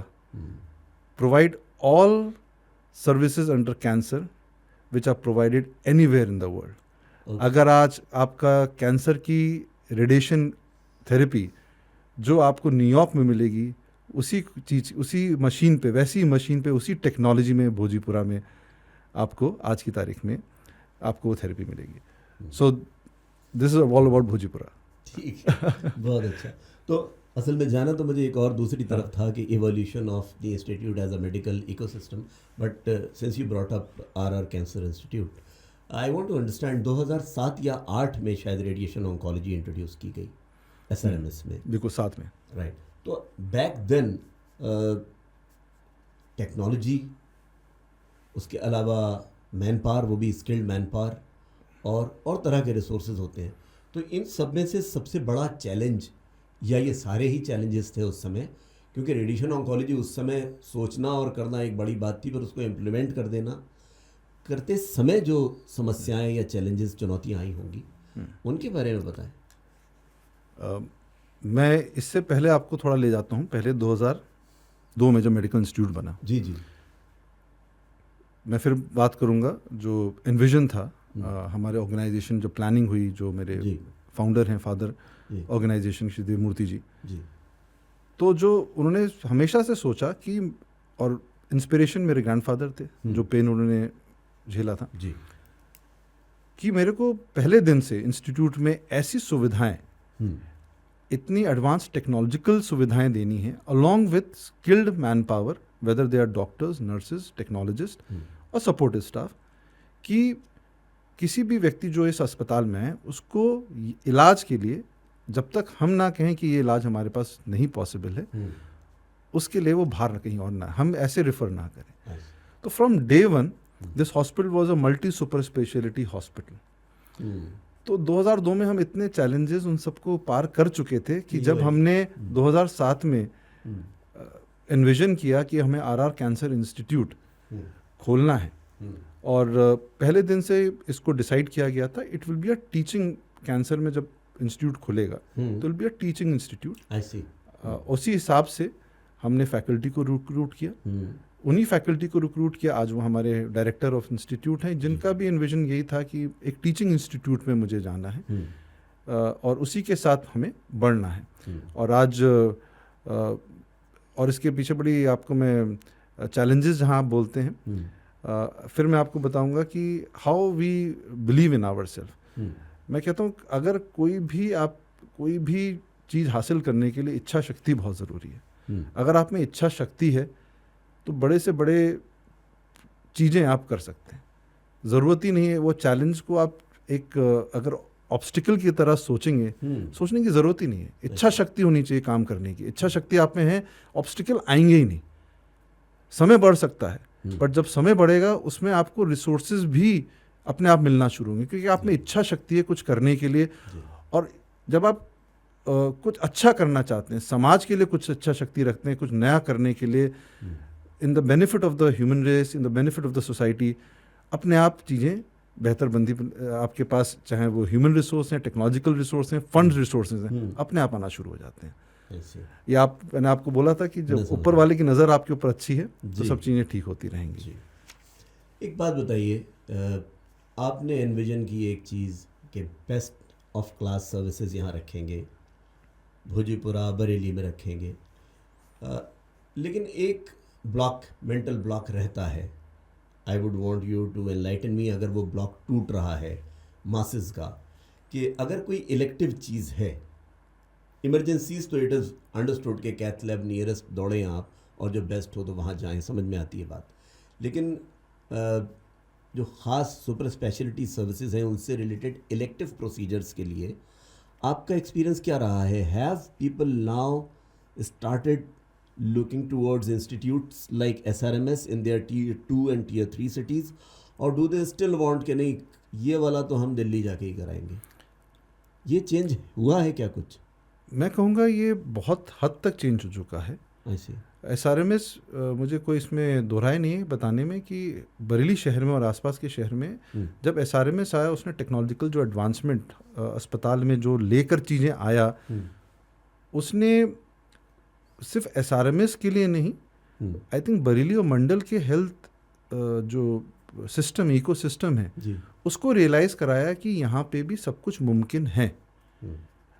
provide all services under cancer which are provided anywhere in the world. अगर आज आपका कैंसर की रेडिएशन थेरेपी जो आपको न्यूयॉर्क में मिलेगी, उसी मशीन पे, वैसी मशीन पे, उसी टेक्नोलॉजी में भोजीपुरा में आपको आज की तारीख में आपको वो थेरेपी मिलेगी। So this is all about Bhojipura. ठीक है, बहुत अच्छा। तो असल में जाना तो मुझे एक और दूसरी तरफ था कि evolution of the institute as a medical ecosystem, but since you brought up RR cancer institute, I want to understand 2007 या 8 में शायद रेडिएशन ऑन्कोलॉजी इंट्रोड्यूस की गई SRMS में। बिल्कुल, साथ में, राइट। तो बैक देन टेक्नोलॉजी, उसके अलावा मैन पावर, वो भी स्किल्ड मैन पावर और तरह के रिसोर्सेज होते हैं। तो इन सब में से सबसे बड़ा चैलेंज, या ये सारे ही चैलेंजेस थे उस समय, क्योंकि रेडिएशन ऑन्कोलॉजी उस समय सोचना और करना एक बड़ी बात थी, पर उसको इम्प्लीमेंट कर देना, करते समय जो समस्याएं या चैलेंजेस, चुनौतियां आई होंगी, उनके बारे में बताएं। मैं इससे पहले आपको थोड़ा ले जाता हूँ, पहले 2002 में जब मेडिकल इंस्टीट्यूट बना, जी जी, मैं फिर बात करूँगा जो एनविजन था हमारे ऑर्गेनाइजेशन, जो प्लानिंग हुई, जो मेरे फाउंडर हैं, फादर ऑर्गेनाइजेशन श्री देवमूर्ति जी, तो जो उन्होंने हमेशा से सोचा कि, और इंस्पिरेशन मेरे ग्रैंडफादर थे, जो पेन उन्होंने झेला था जी, कि मेरे को पहले दिन से इंस्टीट्यूट में ऐसी सुविधाएं, इतनी एडवांस टेक्नोलॉजिकल सुविधाएं देनी है, along with skilled manpower, whether they are doctors, nurses, technologist और सपोर्टिव स्टाफ, कि किसी भी व्यक्ति जो इस अस्पताल में है उसको इलाज के लिए, जब तक हम ना कहें कि ये इलाज हमारे पास नहीं पॉसिबल है, उसके लिए वो बाहर कहीं और ना, हम ऐसे रेफर ना करें। तो from day one this hospital was a multi super speciality hospital. तो 2002 में हम इतने चैलेंजेस उन सबको पार कर चुके थे कि जब हमने 2007 में एनविजन किया कि हमें आरआर कैंसर इंस्टीट्यूट खोलना है, और पहले दिन से इसको डिसाइड किया गया था, it will be a teaching, cancer में जब इंस्टीट्यूट खुलेगा तो will be a teaching institute. उसी हिसाब से हमने फैकल्टी को रिक्रूट किया, उन्हीं फैकल्टी को रिक्रूट किया। आज वो हमारे डायरेक्टर ऑफ इंस्टीट्यूट हैं, जिनका भी एनविजन यही था कि एक टीचिंग इंस्टीट्यूट में मुझे जाना है, और उसी के साथ हमें बढ़ना है। और आज और इसके पीछे बड़ी, आपको मैं चैलेंजेस जहाँ आप बोलते हैं, फिर मैं आपको बताऊंगा कि how we believe in our self. मैं कहता हूँ अगर कोई भी चीज़ हासिल करने के लिए इच्छा शक्ति बहुत ज़रूरी है। अगर आप में इच्छा शक्ति है तो बड़े से बड़े चीज़ें आप कर सकते हैं। ज़रूरत ही नहीं है वो चैलेंज को आप एक अगर ऑब्स्टिकल की तरह सोचेंगे, सोचने की ज़रूरत ही नहीं है। इच्छा शक्ति होनी चाहिए काम करने की। इच्छा शक्ति आप में है, ऑब्स्टिकल आएंगे ही नहीं। समय बढ़ सकता है, बट जब समय बढ़ेगा उसमें आपको रिसोर्सेज भी अपने आप मिलना शुरू होंगे, क्योंकि आप में इच्छा शक्ति है कुछ करने के लिए। और जब आप कुछ अच्छा करना चाहते हैं, समाज के लिए कुछ अच्छा शक्ति रखते हैं, कुछ नया करने के लिए, in the benefit of the human race, in the benefit of the society, अपने आप चीज़ें बेहतर बंदी आपके पास, चाहे वो ह्यूमन रिसोर्स हैं, टेक्नोलॉजिकल रिसोर्स हैं, फंड रिसोर्सेज हैं, अपने आप आना शुरू हो जाते हैं। ये मैंने आपको बोला था कि जब ऊपर वाले की नज़र आपके ऊपर अच्छी है तो सब चीज़ें ठीक होती रहेंगी। एक बात बताइए, आपने एनविजन की एक चीज़ कि बेस्ट ऑफ क्लास सर्विसेज यहाँ रखेंगे, भोजीपुरा बरेली में रखेंगे, लेकिन एक ब्लॉक, मेंटल ब्लॉक रहता है। I would want you to enlighten me, अगर वो ब्लॉक टूट रहा है मासेस का, कि अगर कोई इलेक्टिव चीज़ है, इमरजेंसीज तो इट इज़ अंडरस्टूड के कैथ लैब नियरेस्ट दौड़ें आप, और जो बेस्ट हो तो वहाँ जाएं, समझ में आती है बात। लेकिन जो ख़ास सुपर स्पेशलिटी सर्विसेज हैं उनसे रिलेटेड इलेक्टिव प्रोसीजर्स के लिए आपका एक्सपीरियंस क्या रहा है? Have people now started looking towards institutes like SRMS in their tier 2 and tier 3 cities, or do they still want कि नहीं ये वाला तो हम दिल्ली जाके ही कराएंगे? ये चेंज हुआ है क्या कुछ? मैं कहूँगा ये बहुत हद तक चेंज हो चुका है। ऐसे SRMS मुझे कोई इसमें दोहराए नहीं है बताने में कि बरेली शहर में और आसपास के शहर में जब SRMS आया, उसने टेक्नोलॉजिकल जो एडवांसमेंट अस्पताल में जो लेकर चीज़ें आया, उसने सिर्फ SRMS के लिए नहीं, आई थिंक बरेली और मंडल के हेल्थ जो सिस्टम, इको सिस्टम है, उसको रियलाइज़ कराया कि यहाँ पे भी सब कुछ मुमकिन है।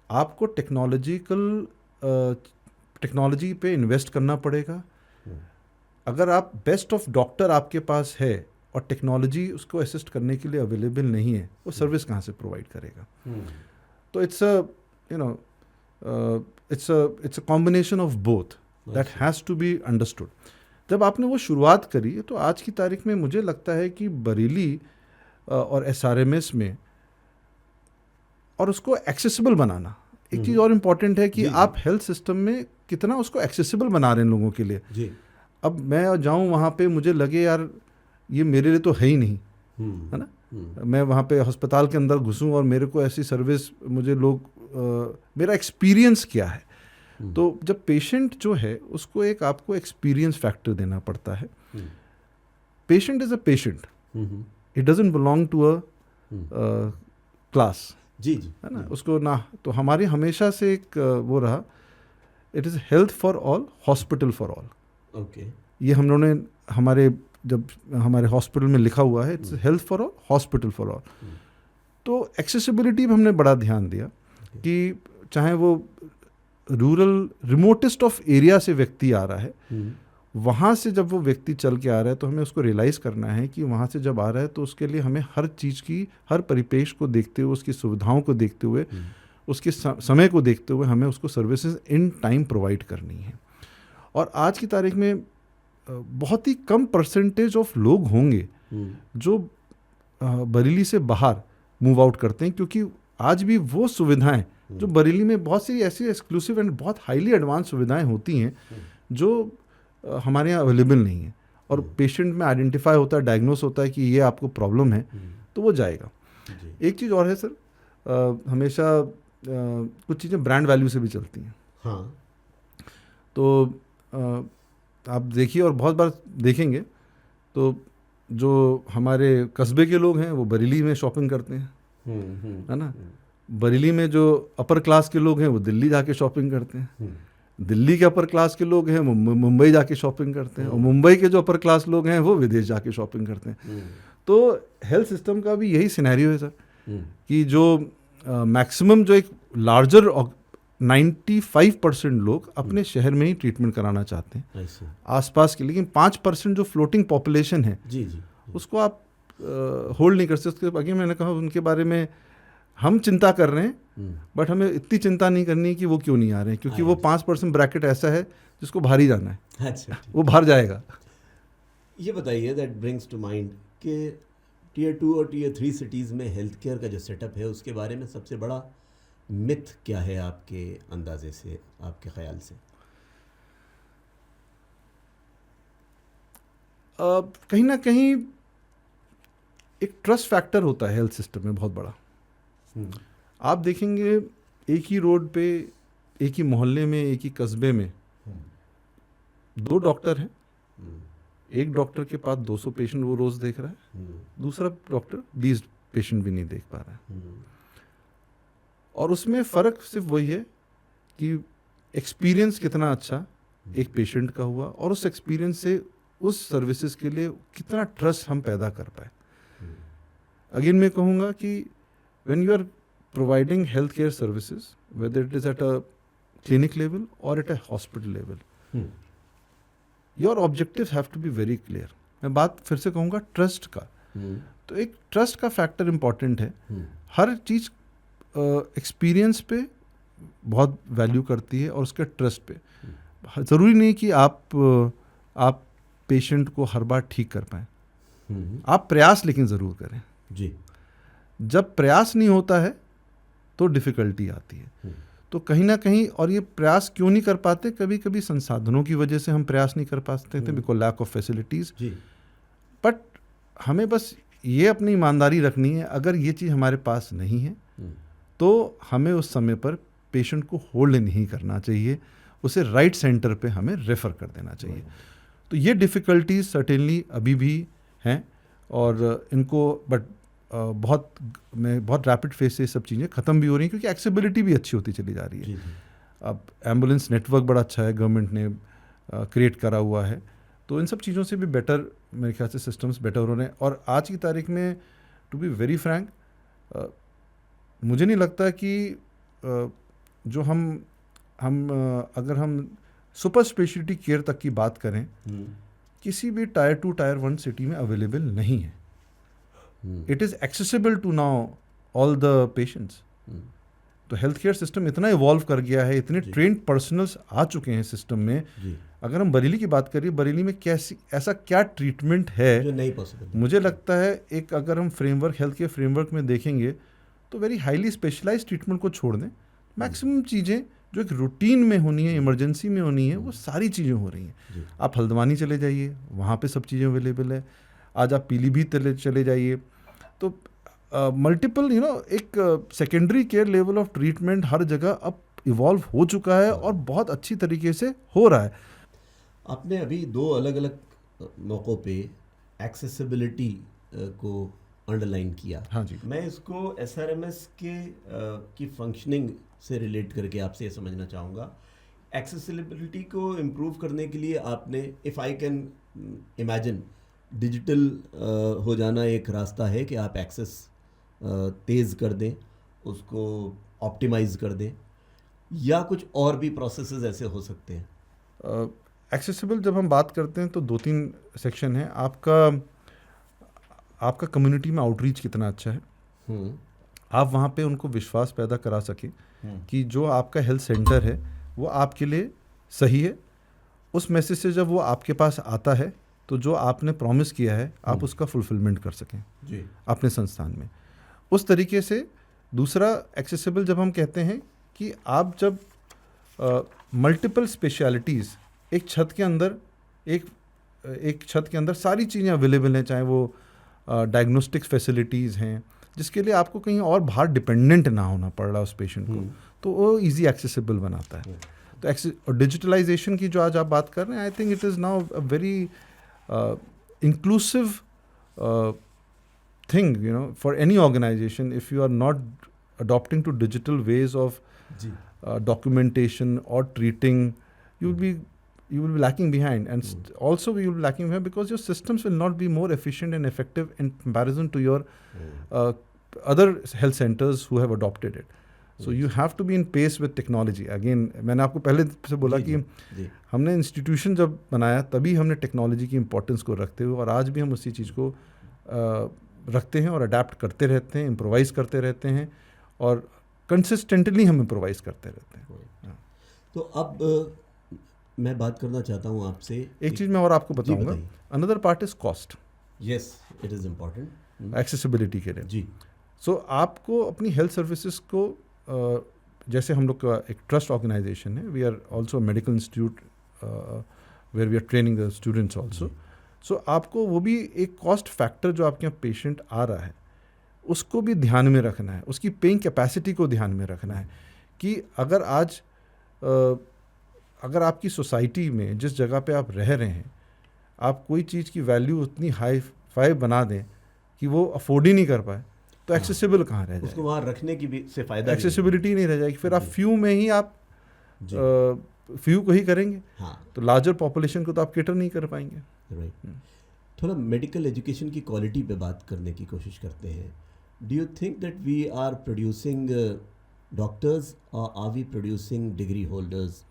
आपको टेक्नोलॉजी पे इन्वेस्ट करना पड़ेगा। अगर आप बेस्ट ऑफ डॉक्टर आपके पास है और टेक्नोलॉजी उसको असिस्ट करने के लिए अवेलेबल नहीं है, वो सर्विस कहाँ से प्रोवाइड करेगा? तो it's a combination of both that has to be understood. जब आपने वो शुरुआत करी तो आज की तारीख में मुझे लगता है कि बरेली और SRMS में, और उसको एक्सेसिबल बनाना, एक चीज़ और इम्पॉर्टेंट है कि आप हेल्थ सिस्टम में कितना उसको एक्सेसिबल बना रहे हैं लोगों के लिए। अब मैं जाऊं वहाँ पे, मुझे लगे यार ये मेरे लिए तो है ही नहीं, है ना, मैं वहाँ पे अस्पताल के अंदर घुसूँ और मेरे को ऐसी सर्विस, मुझे लोग मेरा एक्सपीरियंस क्या है। तो जब पेशेंट जो है उसको एक आपको एक्सपीरियंस फैक्टर देना पड़ता है। Patient is a patient, it doesn't belong to a class. जी है ना, उसको ना, तो हमारी हमेशा से एक वो रहा, it is health for all, hospital for all. Okay, ये हम लोगों ने हमारे जब हमारे हॉस्पिटल में लिखा हुआ है, it's health for all, hospital for all. तो एक्सेसिबिलिटी पे हमने बड़ा ध्यान दिया कि चाहे वो रूरल रिमोटेस्ट ऑफ एरिया से व्यक्ति आ रहा है, वहाँ से जब वो व्यक्ति चल के आ रहा है तो हमें उसको रियलाइज़ करना है कि वहाँ से जब आ रहा है तो उसके लिए हमें हर चीज़ की, हर परिपेश को देखते हुए, उसकी सुविधाओं को देखते हुए, उसके समय को देखते हुए हमें उसको सर्विसेज इन टाइम प्रोवाइड करनी है। और आज की तारीख में बहुत ही कम परसेंटेज ऑफ लोग होंगे जो बरेली से बाहर मूव आउट करते हैं, क्योंकि आज भी वो सुविधाएं जो बरेली में बहुत सी ऐसी एक्सक्लूसिव एंड बहुत हाईली एडवांस सुविधाएं होती हैं जो हमारे यहाँ अवेलेबल नहीं है, और पेशेंट में आइडेंटिफाई होता है, डायग्नोस होता है कि ये आपको प्रॉब्लम है, तो वो जाएगा। एक चीज़ और है सर, हमेशा कुछ चीज़ें ब्रांड वैल्यू से भी चलती हैं। हाँ, तो आप देखिए और बहुत बार देखेंगे तो जो हमारे कस्बे के लोग हैं वो बरेली में शॉपिंग करते हैं, है ना। बरेली में जो अपर क्लास के लोग हैं वो दिल्ली जाके शॉपिंग करते हैं, दिल्ली के अपर क्लास के लोग हैं वो मुंबई जाके शॉपिंग करते हैं, और मुंबई के जो अपर क्लास लोग हैं वो विदेश जाके शॉपिंग करते हैं। तो हेल्थ सिस्टम का भी यही सिनेरियो है सर, कि जो मैक्सिमम जो एक लार्जर 95% लोग अपने शहर में ही ट्रीटमेंट कराना चाहते हैं आसपास के, लेकिन 5% जो फ्लोटिंग पॉपुलेशन है उसको आप होल्ड नहीं कर सकते। बाकी मैंने कहा उनके बारे में हम चिंता कर रहे हैं, बट हमें इतनी चिंता नहीं करनी है कि वो क्यों नहीं आ रहे हैं, क्योंकि वो 5% ब्रैकेट ऐसा है जिसको बाहर ही जाना है। अच्छा, वो बाहर जाएगा। ये बताइए, दैट ब्रिंग्स टू माइंड कि टियर 2 और टियर 3 सिटीज़ में हेल्थ केयर का जो सेटअप है उसके बारे में सबसे बड़ा मिथ क्या है आपके अंदाजे से, आपके ख्याल से? कहीं ना कहीं एक ट्रस्ट फैक्टर होता है हेल्थ सिस्टम में बहुत बड़ा। आप देखेंगे एक ही रोड पे, एक ही मोहल्ले में, एक ही कस्बे में 2 डॉक्टर हैं। एक डॉक्टर के पास 200 पेशेंट वो रोज देख रहा है, दूसरा डॉक्टर 20 पेशेंट भी नहीं देख पा रहा है। और उसमें फ़र्क सिर्फ वही है कि एक्सपीरियंस कितना अच्छा एक पेशेंट का हुआ, और उस एक्सपीरियंस से उस सर्विसेज के लिए कितना ट्रस्ट हम पैदा कर पाए। अगेन मैं कहूँगा कि when you are providing healthcare services, whether it is at a clinic level or at a hospital level, your objectives have to be very clear. मैं बात फिर से कहूँगा ट्रस्ट का। तो एक ट्रस्ट का फैक्टर इम्पॉर्टेंट है। हर चीज़ एक्सपीरियंस पे बहुत वैल्यू करती है और उसके ट्रस्ट पे। ज़रूरी नहीं कि आप पेशेंट को हर बार ठीक कर पाएँ, आप प्रयास लेकिन ज़रूर करें जी। जब प्रयास नहीं होता है तो डिफ़िकल्टी आती है। तो कहीं ना कहीं, और ये प्रयास क्यों नहीं कर पाते, कभी कभी संसाधनों की वजह से हम प्रयास नहीं कर पाते थे, because lack of facilities. But हमें बस ये अपनी ईमानदारी रखनी है, अगर ये चीज़ हमारे पास नहीं है तो हमें उस समय पर पेशेंट को होल्ड नहीं करना चाहिए, उसे राइट सेंटर पे हमें रेफ़र कर देना चाहिए। तो ये डिफ़िकल्टीज सर्टेनली अभी भी हैं, और इनको बट बहुत रैपिड फेस से सब चीज़ें ख़त्म भी हो रही हैं, क्योंकि एक्सेसिबिलिटी भी अच्छी होती चली जा रही है। अब एम्बुलेंस नेटवर्क बड़ा अच्छा है, गवर्नमेंट ने क्रिएट करा हुआ है, तो इन सब चीज़ों से भी बेटर, मेरे ख्याल से सिस्टम्स बेटर हो रहे हैं। और आज की तारीख में टू बी वेरी फ्रैंक, मुझे नहीं लगता कि जो अगर हम सुपर स्पेशलिटी केयर तक की बात करें, किसी भी टायर 2 टायर 1 सिटी में अवेलेबल नहीं है। It is accessible to now all the patients. तो हेल्थ केयर सिस्टम इतना इवॉल्व कर गया है, इतने ट्रेंड पर्सनल्स आ चुके हैं सिस्टम में। अगर हम बरेली की बात करें, बरेली में ऐसा क्या ट्रीटमेंट है जो नहीं पॉसिबल। मुझे लगता है एक अगर हम फ्रेमवर्क, हेल्थ केयर फ्रेमवर्क में देखेंगे तो वेरी हाईली स्पेशलाइज्ड ट्रीटमेंट को छोड़ दें, मैक्सिमम चीज़ें जो एक रूटीन में होनी है, इमरजेंसी में होनी है, वो सारी चीज़ें हो रही हैं। आप हल्द्वानी चले जाइए, वहाँ पे सब चीज़ें अवेलेबल है। आज आप पीलीभीत चले जाइए तो मल्टीपल एक secondary care level of treatment हर जगह अब इवॉल्व हो चुका है और बहुत अच्छी तरीके से हो रहा है. आपने अभी दो अलग अलग मौक़ों पे एक्सेसिबिलिटी को अंडरलाइन किया. हाँ जी. मैं इसको एसआरएमएस की फंक्शनिंग से रिलेट करके आपसे ये समझना चाहूँगा. एक्सेसिबिलिटी को इम्प्रूव करने के लिए आपने, if I can imagine, digital हो जाना एक रास्ता है कि आप एक्सेस तेज़ कर दें, उसको ऑप्टिमाइज़ कर दें, या कुछ और भी प्रोसेसेस ऐसे हो सकते हैं? एक्सेसिबल जब हम बात करते हैं तो 2-3 सेक्शन है. आपका कम्युनिटी में आउटरीच कितना अच्छा है, आप वहाँ पे उनको विश्वास पैदा करा सकें कि जो आपका हेल्थ सेंटर है वो आपके लिए सही है. उस मैसेज से जब वो आपके पास आता है तो जो आपने प्रॉमिस किया है आप उसका फुलफिलमेंट कर सकें जी. अपने संस्थान में. उस तरीके से दूसरा एक्सेसिबल जब हम कहते हैं कि आप जब मल्टीपल स्पेशलिटीज़ एक छत के अंदर एक छत के अंदर सारी चीज़ें अवेलेबल हैं, चाहे वो डायग्नोस्टिक्स फैसिलिटीज़ हैं जिसके लिए आपको कहीं और बाहर डिपेंडेंट ना होना पड़ रहा उस पेशेंट को, तो वो इजी एक्सेसिबल बनाता है. तो डिजिटलाइजेशन की जो आज आप बात कर रहे हैं, आई think it is now a very inclusive thing, for any organization. If you are not adopting to digital ways of documentation or treating, you will be lacking behind, and also you will be lacking behind because your systems will not be more efficient and effective in comparison to your other health centers who have adopted it. So you have to be in pace with technology. Again, मैंने आपको पहले से बोला कि हमने institution जब बनाया तभी हमने टेक्नोलॉजी की इम्पोर्टेंस को रखते हुए, और आज भी हम उसी चीज़ को रखते हैं और अडेप्ट करते रहते हैं, इम्प्रोवाइज़ करते रहते हैं, और कंसिस्टेंटली हम इम्प्रोवाइज़ करते रहते हैं. तो अब मैं बात करना चाहता हूँ आपसे, एक चीज़ मैं और आपको बताऊंगा. Another part is cost. Yes, it is important accessibility के लिए जी. सो आपको अपनी हेल्थ सर्विसेज को जैसे हम लोग का एक ट्रस्ट ऑर्गेनाइजेशन है, we are also medical institute where we are training the students also. So आपको वो भी एक कॉस्ट फैक्टर जो आपके यहाँ पेशेंट आ रहा है उसको भी ध्यान में रखना है, उसकी पेइंग कैपेसिटी को ध्यान में रखना है कि अगर आज अगर आपकी सोसाइटी में जिस जगह पे आप रह रहे हैं आप कोई चीज़ की वैल्यू उतनी हाई फाई बना दें कि वो अफोर्ड ही नहीं कर पाए, तो एक्सेसिबल कहाँ रह जाएगा, उसको वहाँ रखने की भी से फ़ायदा, एक्सेसिबिलिटी नहीं रह जाएगी. फिर आप फ्यू में ही आप फ्यू को ही करेंगे. तो लार्जर पॉपुलेशन को तो आप केटर नहीं कर पाएंगे. राइट. थोड़ा मेडिकल एजुकेशन की क्वालिटी पे बात करने की कोशिश करते हैं. Do you think that we are producing doctors और are we producing degree holders?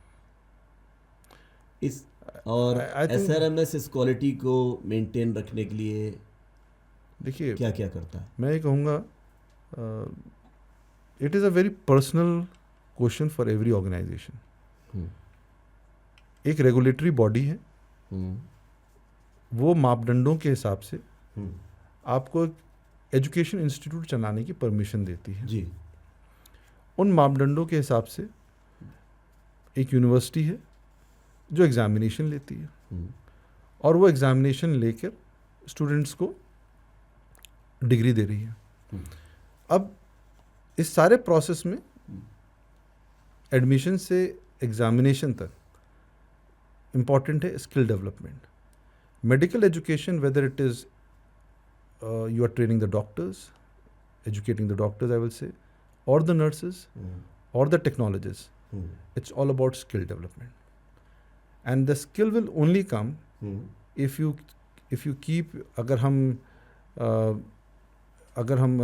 इस और एसआरएमएस इस क्वालिटी को मेंटेन रखने के लिए देखिए क्या क्या करता है? मैं ये कहूँगा it is a very personal question for every organisation. एक रेगुलेटरी बॉडी है, वो मापदंडों के हिसाब से आपको एजुकेशन इंस्टीट्यूट चलाने की परमिशन देती है जी. उन मापदंडों के हिसाब से एक यूनिवर्सिटी है जो एग्जामिनेशन लेती है, और वो एग्जामिनेशन लेकर स्टूडेंट्स को डिग्री दे रही है. अब इस सारे प्रोसेस में एडमिशन से एग्जामिनेशन तक इम्पॉर्टेंट है skill development. Medical education, whether it is you are training the doctors, educating the doctors, I will say, or the nurses, or the technologists, it's all about skill development. And the skill will only come if you keep, अगर हम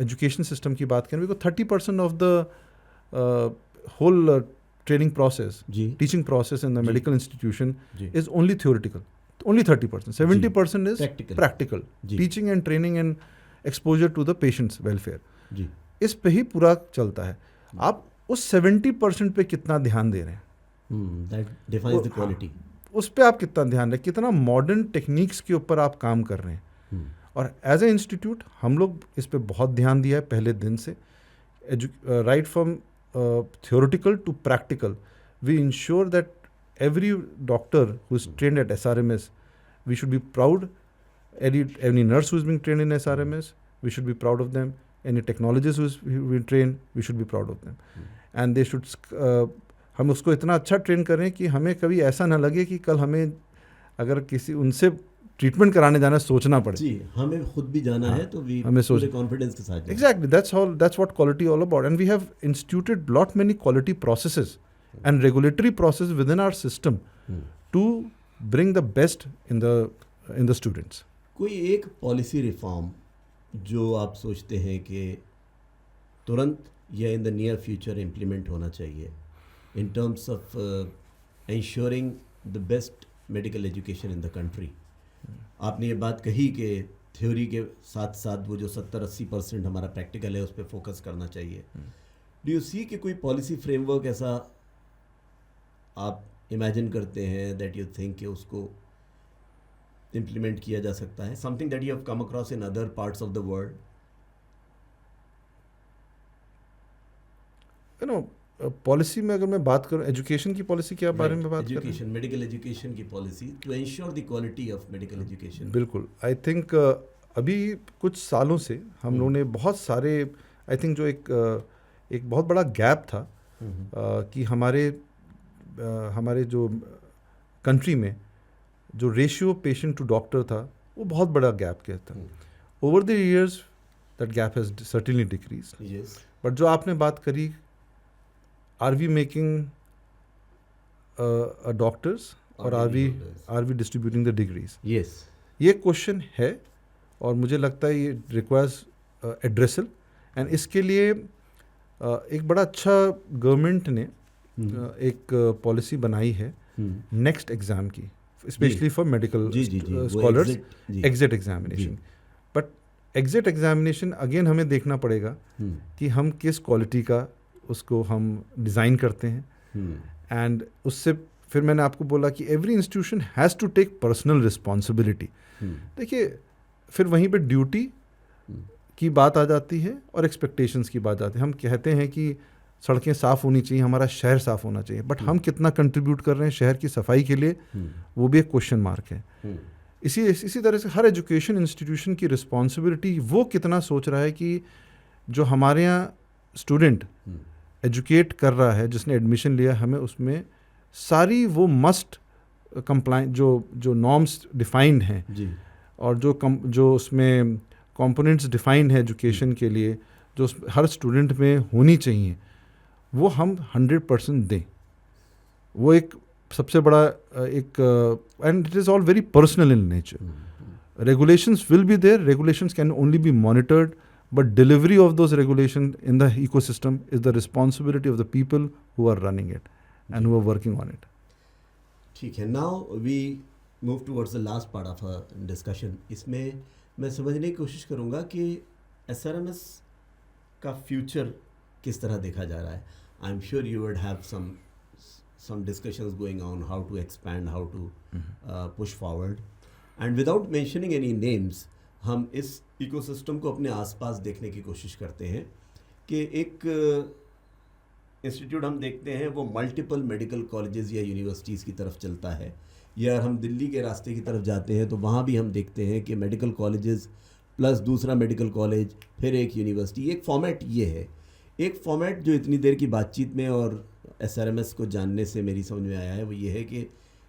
education system की बात करें, because 30% of the whole training process, teaching process in the medical institution is only theoretical. Only 30%. 70% is practical. Teaching and training and exposure to the patient's welfare. इस पे ही पूरा चलता है. आप उस 70% पे कितना ध्यान दे रहे हैं, that defines the quality. उस पे आप कितना ध्यान रहे, कितना मॉडर्न टेक्निक्स के ऊपर आप काम कर रहे हैं. और एज ए इंस्टीट्यूट हम लोग इस पे बहुत ध्यान दिया है पहले दिन से. Right from theoretical to practical, we ensure that every doctor who is trained at SRMS, we should be proud. Any nurse who is being trained in SRMS, we should be proud of them. Any technologists who we train, we should be proud of them. And they should हम उसको इतना अच्छा train करें कि हमें कभी ऐसा ना लगे कि कल हमें अगर किसी उनसे ट्रीटमेंट कराने जाना सोचना पड़े. जी, हमें खुद भी जाना है तो हमें पूरे कॉन्फिडेंस के साथ. Exactly, that's what quality all about. And we have instituted lot many quality processes and regulatory processes within our system to bring the best in the students. कोई एक पॉलिसी रिफॉर्म जो आप सोचते हैं कि तुरंत या in the near future implement होना चाहिए in terms of ensuring the best medical education in the country. आपने ये बात कही कि थ्योरी के साथ साथ वो जो 70-80% हमारा प्रैक्टिकल है उस पर फोकस करना चाहिए. डू यू सी कि कोई पॉलिसी फ्रेमवर्क ऐसा आप इमेजिन करते हैं दैट यू थिंक कि उसको इम्प्लीमेंट किया जा सकता है, something that you have come across in other parts of the world? You know, policy में अगर मैं बात करूं, एजुकेशन की पॉलिसी के बारे में बात करें, एजुकेशन, मेडिकल एजुकेशन की policy to ensure the quality of medical education. बिल्कुल. आई थिंक अभी कुछ सालों से हम लोगों ने बहुत सारे, आई थिंक जो एक बहुत बड़ा गैप था कि हमारे जो कंट्री में जो रेशियो पेशेंट टू डॉक्टर था वो बहुत बड़ा गैप क्या था. Over the years that gap has certainly decreased. But जो आपने बात करी, are we making doctors or are we distributing the degrees? Yes. ये क्वेश्चन है और मुझे लगता है ये रिक्वायर्स एड्रेसल. एंड इसके लिए एक बड़ा अच्छा गवर्नमेंट ने एक पॉलिसी बनाई है नेक्स्ट एग्ज़ाम की, specially for medical scholars, exit examination. But exit examination again हमें देखना पड़ेगा कि हम किस क्वालिटी का उसको हम डिज़ाइन करते हैं. एंड उससे फिर मैंने आपको बोला कि every institution has to take personal responsibility. देखिए, फिर वहीं पे ड्यूटी की बात आ जाती है और एक्सपेक्टेशंस की बात आती है. हम कहते हैं कि सड़कें साफ़ होनी चाहिए, हमारा शहर साफ़ होना चाहिए, बट हम कितना कंट्रीब्यूट कर रहे हैं शहर की सफाई के लिए, वो भी एक क्वेश्चन मार्क है. इसी तरह से हर एजुकेशन इंस्टीट्यूशन की रिस्पॉन्सिबिलिटी वो कितना सोच रहा है कि जो हमारे यहाँ स्टूडेंट एजुकेट कर रहा है, जिसने एडमिशन लिया, हमें उसमें सारी वो मस्ट कंप्लाइंट जो नॉर्म्स डिफाइंड हैं और जो उसमें कंपोनेंट्स डिफाइंड है एजुकेशन के लिए, जो हर स्टूडेंट में होनी चाहिए, वो हम 100% दें. वो एक सबसे बड़ा and it is all very personal in nature. Regulations will be there, regulations can only be monitored, but delivery of those regulations in the ecosystem is the responsibility of the people who are running it and who are working on it. ठीक है. Now we move towards the last part of our discussion. इसमें मैं समझने की कोशिश करूँगा कि SRMS का फ्यूचर किस तरह देखा जा रहा है. आई am sure you would have some discussions going on how to expand, how to push forward. And without mentioning any names, हम इस इकोसिस्टम को अपने आसपास देखने की कोशिश करते हैं कि एक इंस्टीट्यूट हम देखते हैं वो मल्टीपल मेडिकल कॉलेजेस या यूनिवर्सिटीज़ की तरफ चलता है, या हम दिल्ली के रास्ते की तरफ जाते हैं तो वहाँ भी हम देखते हैं कि मेडिकल कॉलेजेस प्लस दूसरा मेडिकल कॉलेज, फिर एक यूनिवर्सिटी. एक फॉर्मेट ये है, एक फॉर्मेट जो इतनी देर की बातचीत में और SRMS को जानने से मेरी समझ में आया है, वो ये है कि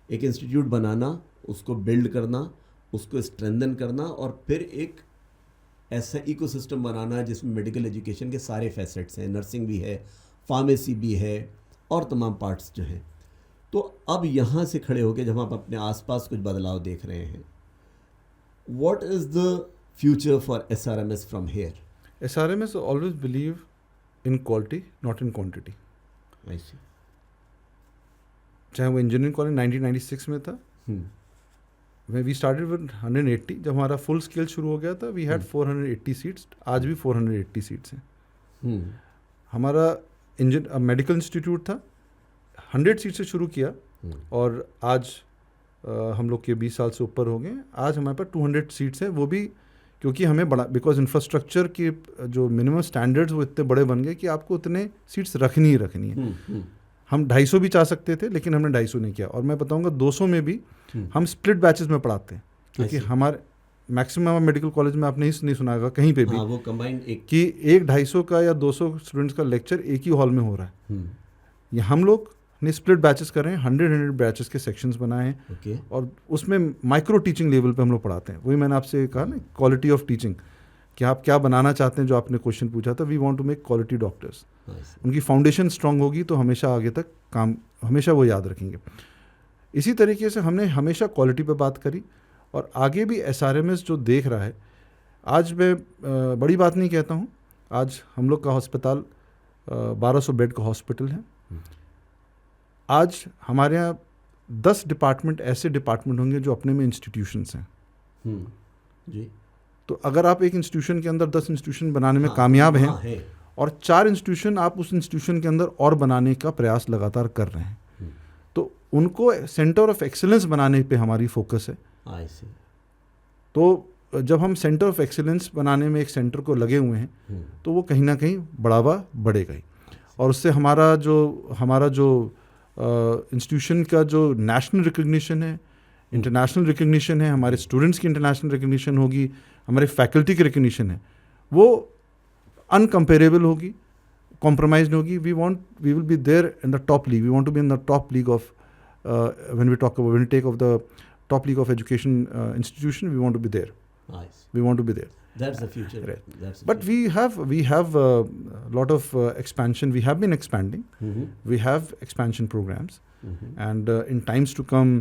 एक इंस्टीट्यूट बनाना, उसको बिल्ड करना, उसको स्ट्रेंथन करना और फिर एक ऐसा इकोसिस्टम बनाना जिसमें मेडिकल एजुकेशन के सारे फैसेट्स हैं, नर्सिंग भी है, फार्मेसी भी है और तमाम पार्ट्स जो हैं. तो अब यहाँ से खड़े होकर जब हम अपने आसपास कुछ बदलाव देख रहे हैं, what is the future for SRMS from here? SRMS always believe in quality, not in quantity. चाहे वो इंजीनियरिंग कॉलेज 1996 में था, वी स्टार्टेड विद 180. जब हमारा फुल स्केल शुरू हो गया था, वी हैड 480 सीट्स. आज भी 480 सीट्स हैं. हमारा मेडिकल इंस्टीट्यूट था, 100 सीट से शुरू किया और आज हम लोग के 20 साल से ऊपर हो गए. आज हमारे पास 200 सीट्स हैं. वो भी क्योंकि हमें बड़ा, बिकॉज इंफ्रास्ट्रक्चर के जो मिनिमम स्टैंडर्ड्स वो इतने बड़े बन गए कि आपको उतने सीट्स रखनी ही रखनी है. हम 250 भी चाह सकते थे, लेकिन हमने 250 नहीं किया. और मैं बताऊंगा 200 में भी हम स्प्लिट बैचेस में पढ़ाते हैं, क्योंकि मैक्सिमम मेडिकल कॉलेज में आपने नहीं सुना होगा कहीं पे भी, हाँ, वो कंबाइंड एक कि 100-250 का या 200 स्टूडेंट्स का लेक्चर एक ही हॉल में हो रहा है। ये हम लोग ने स्प्लिट बैचेस कर रहे हैं, 100 बैचेस के सेक्शंस बनाए हैं, ओके और उसमें माइक्रो टीचिंग लेवल पे हम लोग पढ़ाते हैं। वही मैंने आपसे कहा ना, क्वालिटी ऑफ टीचिंग, कि आप क्या बनाना चाहते हैं, जो आपने क्वेश्चन पूछा था, we want to make quality doctors. उनकी फाउंडेशन स्ट्रांग होगी तो हमेशा आगे तक काम, हमेशा वो याद रखेंगे। इसी तरीके से हमने हमेशा क्वालिटी पे बात करी, और आगे भी SRMS जो देख रहा है, आज मैं बड़ी बात नहीं कहता हूँ, आज हम लोग का हॉस्पिटल 1200 बेड का हॉस्पिटल है। आज हमारे यहाँ 10 डिपार्टमेंट ऐसे डिपार्टमेंट होंगे जो अपने में इंस्टीट्यूशंस हैं। जी, तो अगर आप एक इंस्टीट्यूशन के अंदर 10 इंस्टीट्यूशन बनाने में कामयाब हैं, है। और 4 इंस्टीट्यूशन आप उस इंस्टीट्यूशन के अंदर और बनाने का प्रयास लगातार कर रहे हैं, तो उनको सेंटर ऑफ एक्सीलेंस बनाने पे हमारी फोकस है। I see. तो जब हम सेंटर ऑफ एक्सीलेंस बनाने में एक सेंटर को लगे हुए हैं, तो वो कहीं ना कहीं बढ़ावा बढ़ेगा ही, और उससे हमारा जो इंस्टीट्यूशन का जो नेशनल रिकग्निशन है, इंटरनेशनल रिकग्निशन है, हमारे स्टूडेंट्स की इंटरनेशनल रिकग्निशन होगी, हमारे फैकल्टी की रिकग्निशन है, वो अनकम्पेरेबल होगी, कॉम्प्रोमाइज होगी। We will be there in the top league, we want to be in the top league of when we take of the top league of education institution, we want to be there. Nice. We want to be there. That's the future. Right. That's the But future. we have a lot of expansion. We have been expanding. We have expansion programs, and in times to come,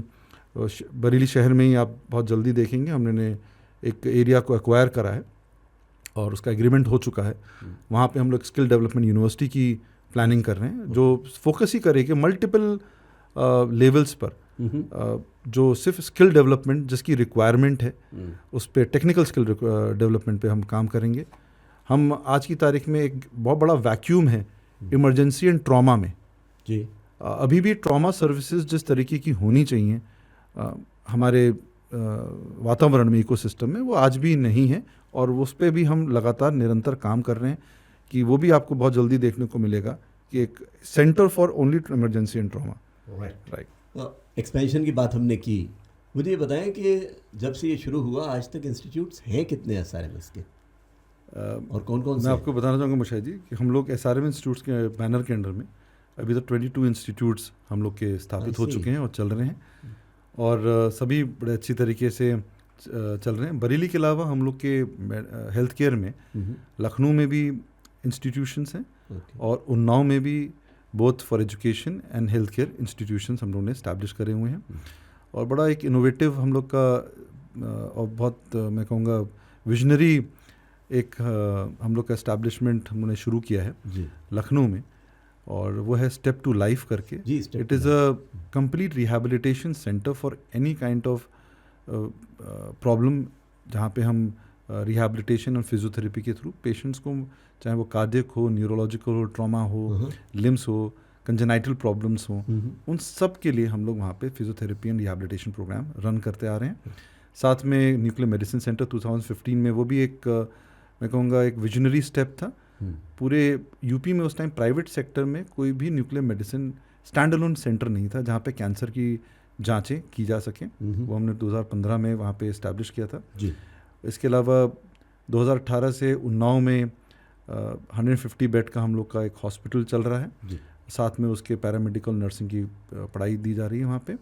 Bareilly शहर में ही आप बहुत जल्दी देखेंगे, हमने एक area को acquire करा है और उसका एग्रीमेंट हो चुका है। वहाँ पे हम लोग स्किल डेवलपमेंट यूनिवर्सिटी की प्लानिंग कर रहे हैं, जो फोकस ही करेगी मल्टीपल लेवल्स पर, जो सिर्फ स्किल डेवलपमेंट जिसकी रिक्वायरमेंट है, उस पर टेक्निकल स्किल डेवलपमेंट पे हम काम करेंगे। हम आज की तारीख में एक बहुत बड़ा वैक्यूम है इमरजेंसी एंड ट्रॉमा में। जी, अभी भी ट्रॉमा सर्विसेज जिस तरीके की होनी चाहिए हमारे वातावरण में, इकोसिस्टम में, वो आज भी नहीं है, और उस पर भी हम लगातार निरंतर काम कर रहे हैं कि वो भी आपको बहुत जल्दी देखने को मिलेगा कि एक centre for only emergency and trauma. Right. Expansion की बात हमने की, मुझे ये बताएं कि जब से ये शुरू हुआ आज तक इंस्टीट्यूट्स हैं कितने SRMS के, और कौन कौन से? मैं आपको बताना चाहूँगा मुशाहिद जी कि हम लोग SRM इंस्टीट्यूट्स के बैनर के अंडर में अभी तक 22 इंस्टीट्यूट्स हम लोग के स्थापित हो चुके हैं और चल रहे हैं, और सभी बड़े अच्छी तरीके से चल रहे हैं। बरेली के अलावा हम लोग के हेल्थ केयर में लखनऊ में भी इंस्टीट्यूशंस हैं, और उन्नाव में भी both for education and health care institutions हम लोगों ने इस्टेब्लिश करे हुए हैं। और बड़ा एक इनोवेटिव हम लोग का और बहुत मैं कहूँगा विजनरी एक हम लोग का इस्टेब्लिशमेंट हमने शुरू किया है लखनऊ में, और वो है स्टेप टू लाइफ करके। It is a complete rehabilitation centre for any kind of problem, जहाँ पे हम रिहैबिलिटेशन और फिजियोथेरेपी के थ्रू पेशेंट्स को, चाहे वो कार्डियक हो, न्यूरोलॉजिकल हो, ट्रॉमा हो, लिम्स हो, कंजेनाइटल प्रॉब्लम्स हो, उन सब के लिए हम लोग वहाँ पे physiotherapy and rehabilitation program run करते आ रहे हैं। साथ में न्यूक्लियर मेडिसिन सेंटर 2015 में, वो भी एक मैं कहूँगा एक विजनरी स्टेप था। पूरे यूपी में उस टाइम प्राइवेट सेक्टर में कोई भी nuclear medicine stand alone centre नहीं था जहाँ पे कैंसर की जांचें की जा सकें। वो हमने 2015 में वहाँ पे इस्टेब्लिश किया था जी। इसके अलावा 2018 से उन्नाव में 150 बेड का हम लोग का एक हॉस्पिटल चल रहा है जी। साथ में उसके पैरामेडिकल नर्सिंग की पढ़ाई दी जा रही है वहाँ पे,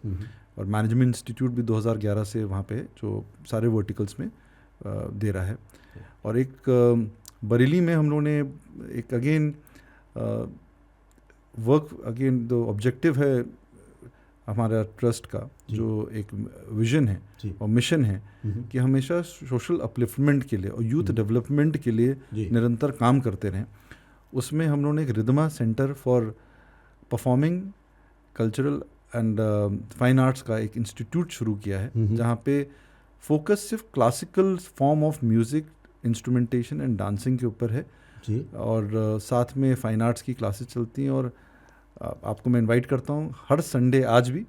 और मैनेजमेंट इंस्टीट्यूट भी 2011 से वहाँ पे जो सारे वर्टिकल्स में दे रहा है। और एक बरेली में हम लोगों ने एक अगेन द ऑब्जेक्टिव है हमारा ट्रस्ट का, जो एक विजन है और मिशन है कि हमेशा सोशल अपलिफ्टमेंट के लिए और यूथ डेवलपमेंट के लिए निरंतर काम करते रहें। उसमें हम लोगों ने एक रिदमा centre for performing cultural and fine arts का एक इंस्टीट्यूट शुरू किया है, जहाँ पे फोकस सिर्फ classical form of music, instrumentation and dancing के ऊपर है जी। और साथ में फाइन आर्ट्स की क्लासेस चलती हैं। और आपको मैं इनवाइट करता हूँ हर संडे आज भी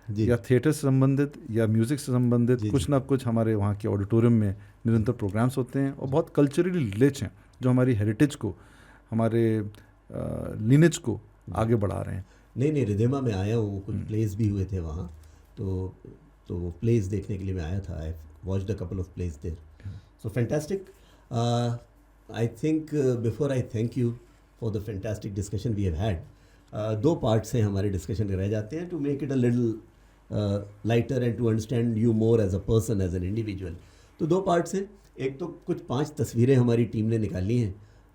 या थिएटर से संबंधित या म्यूज़िक से संबंधित कुछ ना कुछ हमारे वहाँ के ऑडिटोरियम में निरंतर प्रोग्राम्स होते हैं, और बहुत कल्चरली रिच हैं जो हमारी हेरिटेज को, हमारे लिनेज को आगे बढ़ा रहे हैं। नहीं, रिदेमा में आया हूँ, कुछ प्लेस भी हुए थे वहाँ, तो वो प्लेस देखने के लिए मैं आया था। watched a couple of plays there. So fantastic. I think before I thank you for the fantastic discussion we have had, दो पार्ट से हमारे डिस्कशन रह जाते हैं, to make it a little lighter and to understand you more as a person, as an individual. तो दो part से, एक तो कुछ 5 तस्वीरें हमारी टीम ने निकाली हैं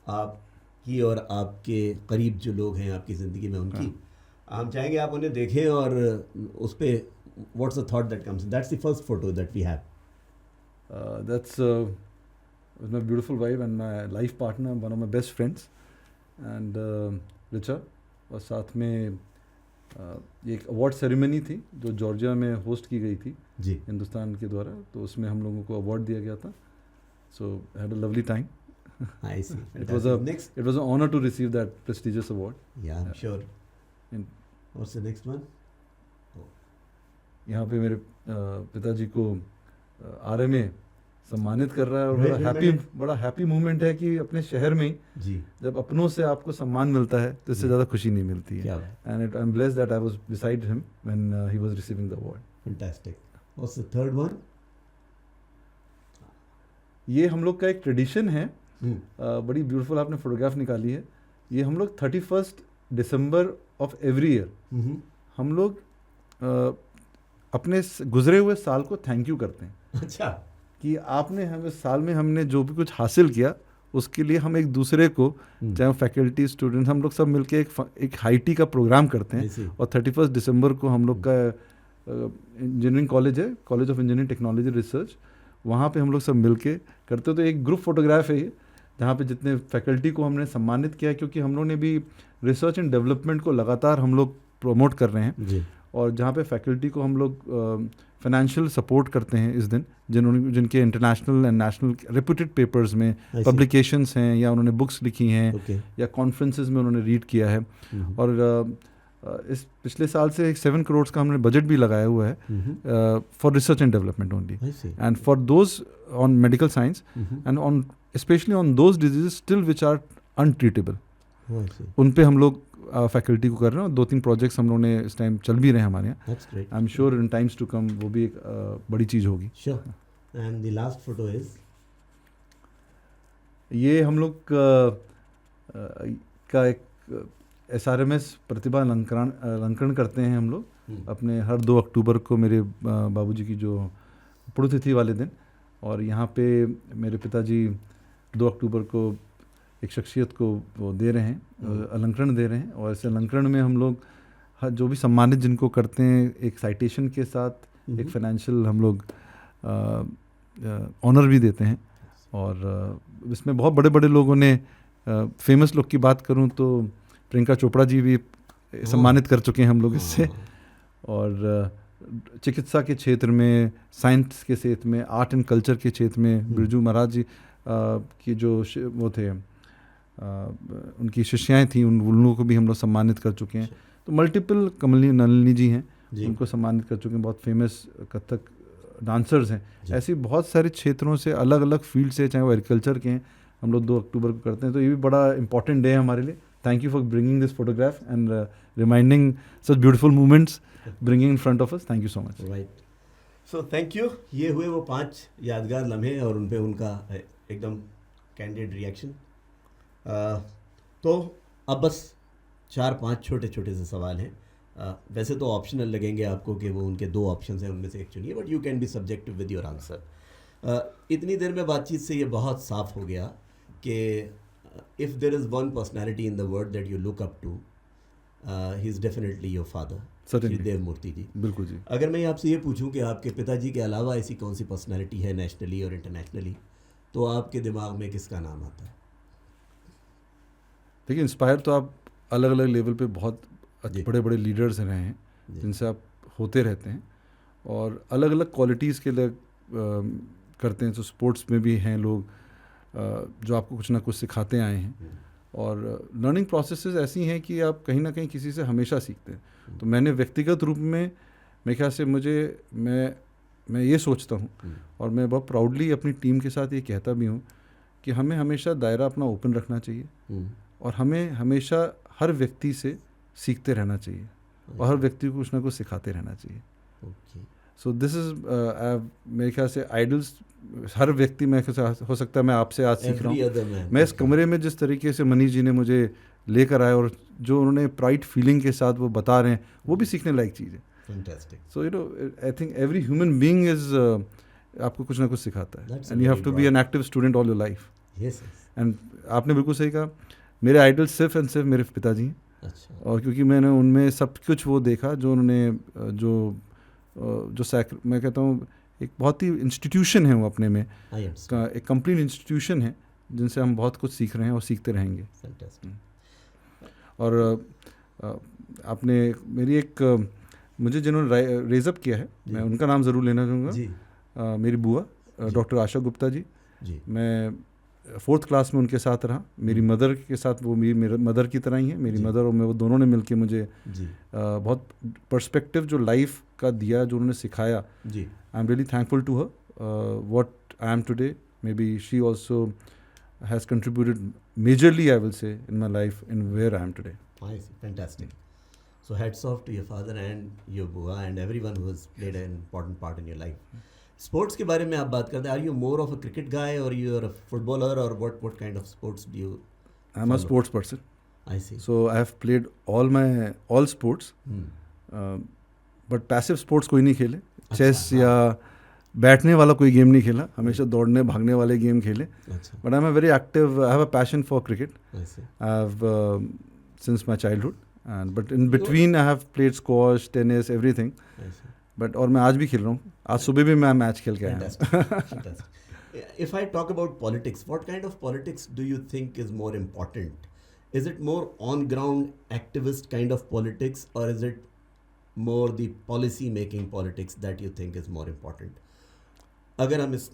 आपकी और आपके करीब जो लोग हैं आपकी ज़िंदगी में उनकी. हम चाहेंगे आप उन्हें देखें और उस पर what's the thought that comes. That's the first photo that we have. That's my beautiful wife and my life partner, one of my best friends, and Richa. और साथ में ये एक अवार्ड सेरेमनी थी जो जॉर्जिया में होस्ट की गई थी जी, हिंदुस्तान के द्वारा, तो उसमें हम लोगों को अवार्ड दिया गया था. So had a lovely time. I see. It was an honor to receive that prestigious award. Yeah, I'm sure. And what's the next one? यहाँ पे मेरे पिताजी को RMA सम्मानित कर रहा है और बड़ा हैप्पी मोमेंट है कि अपने शहर में जी जब अपनों से आपको सम्मान मिलता है तो इससे ज़्यादा खुशी नहीं मिलती है. And I am blessed that I was beside him when he was receiving the award. Fantastic. What's the third one? ये हम लोग का एक ट्रेडिशन है. बड़ी ब्यूटीफुल आपने फोटोग्राफ निकाली है. ये हम लोग 31 दिसंबर ऑफ एवरी ईयर हम लोग अपने गुजरे हुए साल को थैंक यू करते हैं. अच्छा. कि आपने हमें साल में हमने जो भी कुछ हासिल किया उसके लिए हम एक दूसरे को, चाहे फैकल्टी स्टूडेंट्स, हम लोग सब मिलके एक हाई टी का प्रोग्राम करते हैं. और 31 दिसंबर को हम लोग का इंजीनियरिंग कॉलेज है, college of engineering technology research, वहाँ पे हम लोग सब मिलके करते हो. तो एक ग्रुप फोटोग्राफ है ये, जहाँ पे जितने फैकल्टी को हमने सम्मानित किया, क्योंकि हम लोग ने भी रिसर्च एंड डेवलपमेंट को लगातार हम लोग प्रमोट कर रहे हैं जी. और जहाँ पे फैकल्टी को हम लोग फाइनेंशियल सपोर्ट करते हैं इस दिन, जिनके international and national reputed papers में पब्लिकेशंस हैं या उन्होंने बुक्स लिखी हैं या कॉन्फ्रेंसेस में उन्होंने रीड किया है. और इस पिछले साल से 7 करोड़ का हमने बजट भी लगाया हुआ है for research and development only, and for those on medical science and on specially on those disease still which are untreatable. उन पे हम लोग फैकल्टी को कर रहे हैं. 2-3 प्रोजेक्ट्स हम लोगों ने इस टाइम चल भी रहे हैं हमारे यहाँ. I am sure in times to come वो भी एक बड़ी चीज़ होगी. And the last photo is, ये हम लोग का एक SRMS प्रतिभा अलंकरण करते हैं हम लोग अपने हर 2 अक्टूबर को, मेरे बाबूजी की जो पुण्यतिथि वाले दिन. और यहाँ पे मेरे पिताजी 2 अक्टूबर को एक शख्सियत को वो दे रहे हैं, अलंकरण दे रहे हैं. और इस अलंकरण में हम लोग जो भी सम्मानित जिनको करते हैं, एक साइटेशन के साथ एक फाइनेंशियल हम लोग ऑनर भी देते हैं. और इसमें बहुत बड़े बड़े लोगों ने, फेमस लोग की बात करूं तो प्रियंका चोपड़ा जी भी सम्मानित कर चुके हैं हम लोग इससे. और चिकित्सा के क्षेत्र में, साइंस के क्षेत्र में, आर्ट एंड कल्चर के क्षेत्र में बिरजू महाराज जी की जो वो थे, उनकी शिष्याएं थी, उन लोगों को भी हम लोग सम्मानित कर चुके हैं. तो मल्टीपल, कमली नलिनी जी हैं, उनको सम्मानित कर चुके हैं. बहुत फेमस कथक डांसर्स हैं. ऐसे बहुत सारे क्षेत्रों से, अलग अलग फील्ड से, चाहे वो एग्रीकल्चर के हैं, हम लोग 2 अक्टूबर को करते हैं. तो ये भी बड़ा इंपॉर्टेंट डे है हमारे लिए. Thank you for bringing this photograph and reminding such beautiful moments, bringing in front of us. Thank you so much. Right. So thank you. ये हुए वो 5 यादगार लम्हे और उन पे उनका एकदम कैंडिड रिएक्शन. तो अब बस 4-5 छोटे छोटे से सवाल हैं. वैसे तो ऑप्शनल लगेंगे आपको कि वो उनके 2 ऑप्शन हैं, उनमें से एक चुनिए, but you can be subjective with your answer. इतनी देर में बातचीत से ये बहुत साफ हो गया कि if there is one personality in the world that you look up to, he is definitely your father, Shri Devmurti ji. बिल्कुल जी. अगर मैं आपसे ये पूछूं कि आपके पिताजी के अलावा ऐसी कौन सी पर्सनैलिटी है नेशनली और इंटरनेशनली, तो आपके दिमाग में किसका नाम आता है? देखिए, इंस्पायर तो आप अलग अलग लेवल पे बहुत बड़े बड़े लीडर्स रहे हैं जिनसे आप होते रहते हैं, और अलग अलग क्वालिटीज़ के लिए करते हैं. तो स्पोर्ट्स में भी हैं लोग जो आपको कुछ ना कुछ सिखाते आए हैं, और लर्निंग प्रोसेसेस ऐसी हैं कि आप कहीं ना कहीं किसी से हमेशा सीखते हैं. तो मैंने व्यक्तिगत रूप में, मेरे ख्याल से मैं ये सोचता हूँ, और मैं बहुत प्राउडली अपनी टीम के साथ ये कहता भी हूँ कि हमें हमेशा दायरा अपना ओपन रखना चाहिए, और हमें हमेशा हर व्यक्ति से सीखते रहना चाहिए, और हर व्यक्ति को कुछ ना कुछ सिखाते रहना चाहिए. सो दिस इज़ मेरे ख्याल से आइडल्स हर व्यक्ति में हो सकता है मैं आपसे आज सीख रहा हूँ. मैं इस कमरे में जिस तरीके से मनीष जी ने मुझे लेकर आए और जो उन्होंने प्राइड फीलिंग के साथ वो बता रहे हैं वो भी सीखने लायक चीज़ है. Fantastic. So you know I think every human being is आपको कुछ ना कुछ सिखाता है. That's a and you have very to be an active student all your life. Yes. And आपने बिल्कुल सही कहा, मेरे आइडल सिर्फ एंड सिर्फ मेरे पिताजी हैं. अच्छा. और क्योंकि मैंने उनमें सब कुछ वो देखा जो उन्होंने जो मैं कहता हूँ एक बहुत ही इंस्टीट्यूशन है वो अपने में एक कंप्लीट इंस्टीट्यूशन है जिनसे हम बहुत कुछ सीख रहे हैं और सीखते रहेंगे. फैंटास्टिक. और आपने मेरी एक मुझे जिन्होंने रेज अप किया है मैं उनका नाम ज़रूर लेना चाहूँगा. मेरी बुआ डॉक्टर आशा गुप्ता जी. मैं 4th क्लास में उनके साथ रहा. मेरी मदर के साथ वो मेरी मदर की तरह ही है. मेरी मदर और मैं वो दोनों ने मिलके मुझे बहुत पर्सपेक्टिव जो लाइफ का दिया जो उन्होंने सिखाया. I am really thankful to her what I am today. Maybe she also has contributed majorly I will say in my life in where I am today. Fantastic. So hats off to your father and your bua and everyone who has played an important part in your life. Sports के बारे में आप बात करते हैं. Are you more of a cricket guy or you are a footballer or what kind of sports do you? I'm a sports person. I see. So I have played all sports. But passive sports कोई नहीं खेले. Chess या बैठने वाला कोई game नहीं खेला. हमेशा दौड़ने भागने वाले गेम खेले. But I'm a very active. I have a passion for cricket. I see. I have since my childhood. But in between I have played squash, tennis, everything. I see. But और मैं आज भी खेल रहा हूँ. आज सुबह भी मैं मैच खेल के आया हूँ. Fantastic. If I talk about politics, what kind of politics do you think is more important? Is it more on-ground activist kind of politics or is it more the policy-making politics that you think is more important? अगर हम इस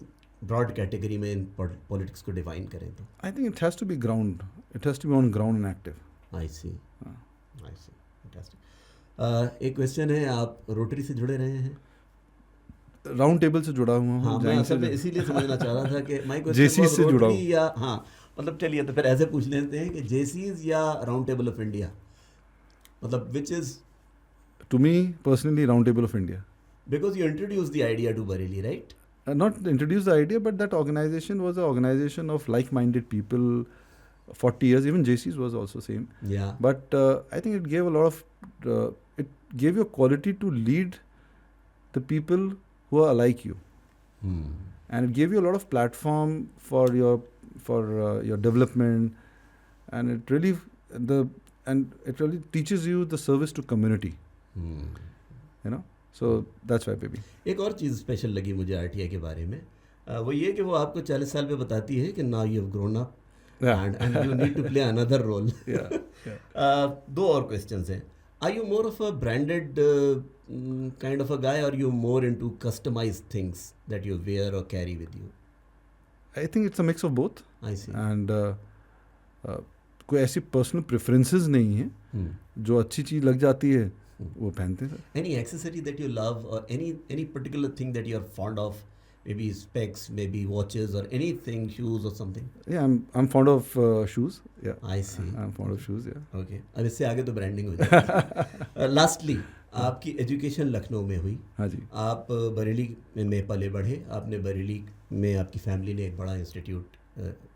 broad category में इन politics को define करें तो. I think it has to be ground. It has to be on ground and active. I see. I see. Fantastic. एक question है, आप रोटरी से जुड़े रहे हैं? राउंड टेबल से जुड़ा हुआ हूँ. हाँ, मैं असल में इसीलिए समझना चाह रहा था कि माय क्वेश्चन जेसीज से जुड़ा हूँ या हाँ मतलब चलिए तो फिर ऐसे पूछ लेते हैं कि जेसीज या राउंड टेबल ऑफ इंडिया, मतलब which is to me personally round table of India. Because you introduce the idea to Bareilly, right? Not introduce the idea, but that organization was an organization of like-minded people. 40 years, even JC's was also same. Yeah. But I think it gave a lot of, it gave you a quality to lead the people who are like you. And it gave you a lot of platform for your development. And it really, teaches you the service to community. You know? So that's why baby. एक और चीज़ special लगी मुझे RTI के बारे में, वो ये कि वो आपको 40 साल पे बताती है कि now you have grown up and you need to play another role. दो और क्वेश्चंस हैं. Are you more of a branded kind of a guy or you more into customized things that you wear or carry with you? I think it's a mix of both. I see. And कोई ऐसी personal preferences नहीं है. जो अच्छी चीज़ लग जाती है वो पहनते हैं. Any accessory that you love or any particular thing that you are fond of, maybe specs, maybe watches or anything, shoes or something? Yeah, I'm fond of shoes. Yeah. I see. I'm fond of shoes. Yeah. Okay. अब इससे आगे तो branding हो जाएगी. Lastly, आपकी education Lucknow में हुई. हाँ जी. आप बरेली में पले बढ़े. आपने बरेली में आपकी फैमिली ने एक बड़ा इंस्टीट्यूट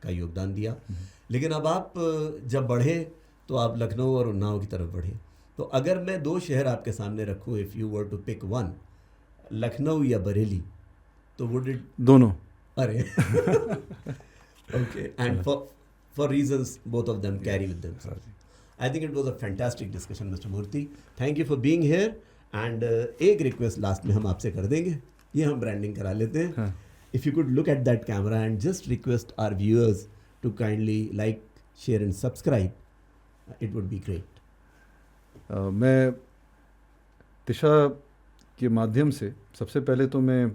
का योगदान दिया. लेकिन अब आप जब बढ़े तो आप लखनऊ और उन्नाव की तरफ बढ़े. तो अगर मैं दो शहर आपके सामने रखूँ, if you were to pick one, Lucknow या बरेली, तो वुड इट? दोनों. अरे okay. And for reasons both of them carry with them. I think it was a fantastic discussion mister Murthy. Thank you for being here. And एक request last में हम आपसे कर देंगे, ये हम ब्रांडिंग करा लेते हैं. If you could look at that camera and just request our viewers to kindly like, share and subscribe, it would be great. मैं तिशा के माध्यम से सबसे पहले तो मैं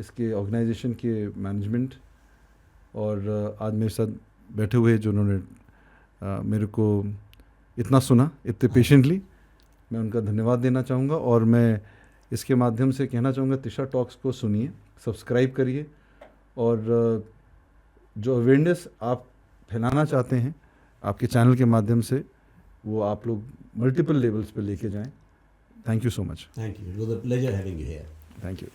इसके ऑर्गेनाइजेशन के मैनेजमेंट और आज मेरे साथ बैठे हुए जो उन्होंने मेरे को इतना सुना, इतने पेशेंटली, मैं उनका धन्यवाद देना चाहूँगा. और मैं इसके माध्यम से कहना चाहूँगा तिशा टॉक्स को सुनिए, सब्सक्राइब करिए और जो अवेयरनेस आप फैलाना चाहते हैं आपके चैनल के माध्यम से वो आप लोग मल्टीपल लेवल्स पे लेके जाएं. Thank you so much. Thank you. It was a pleasure having you here. Thank you.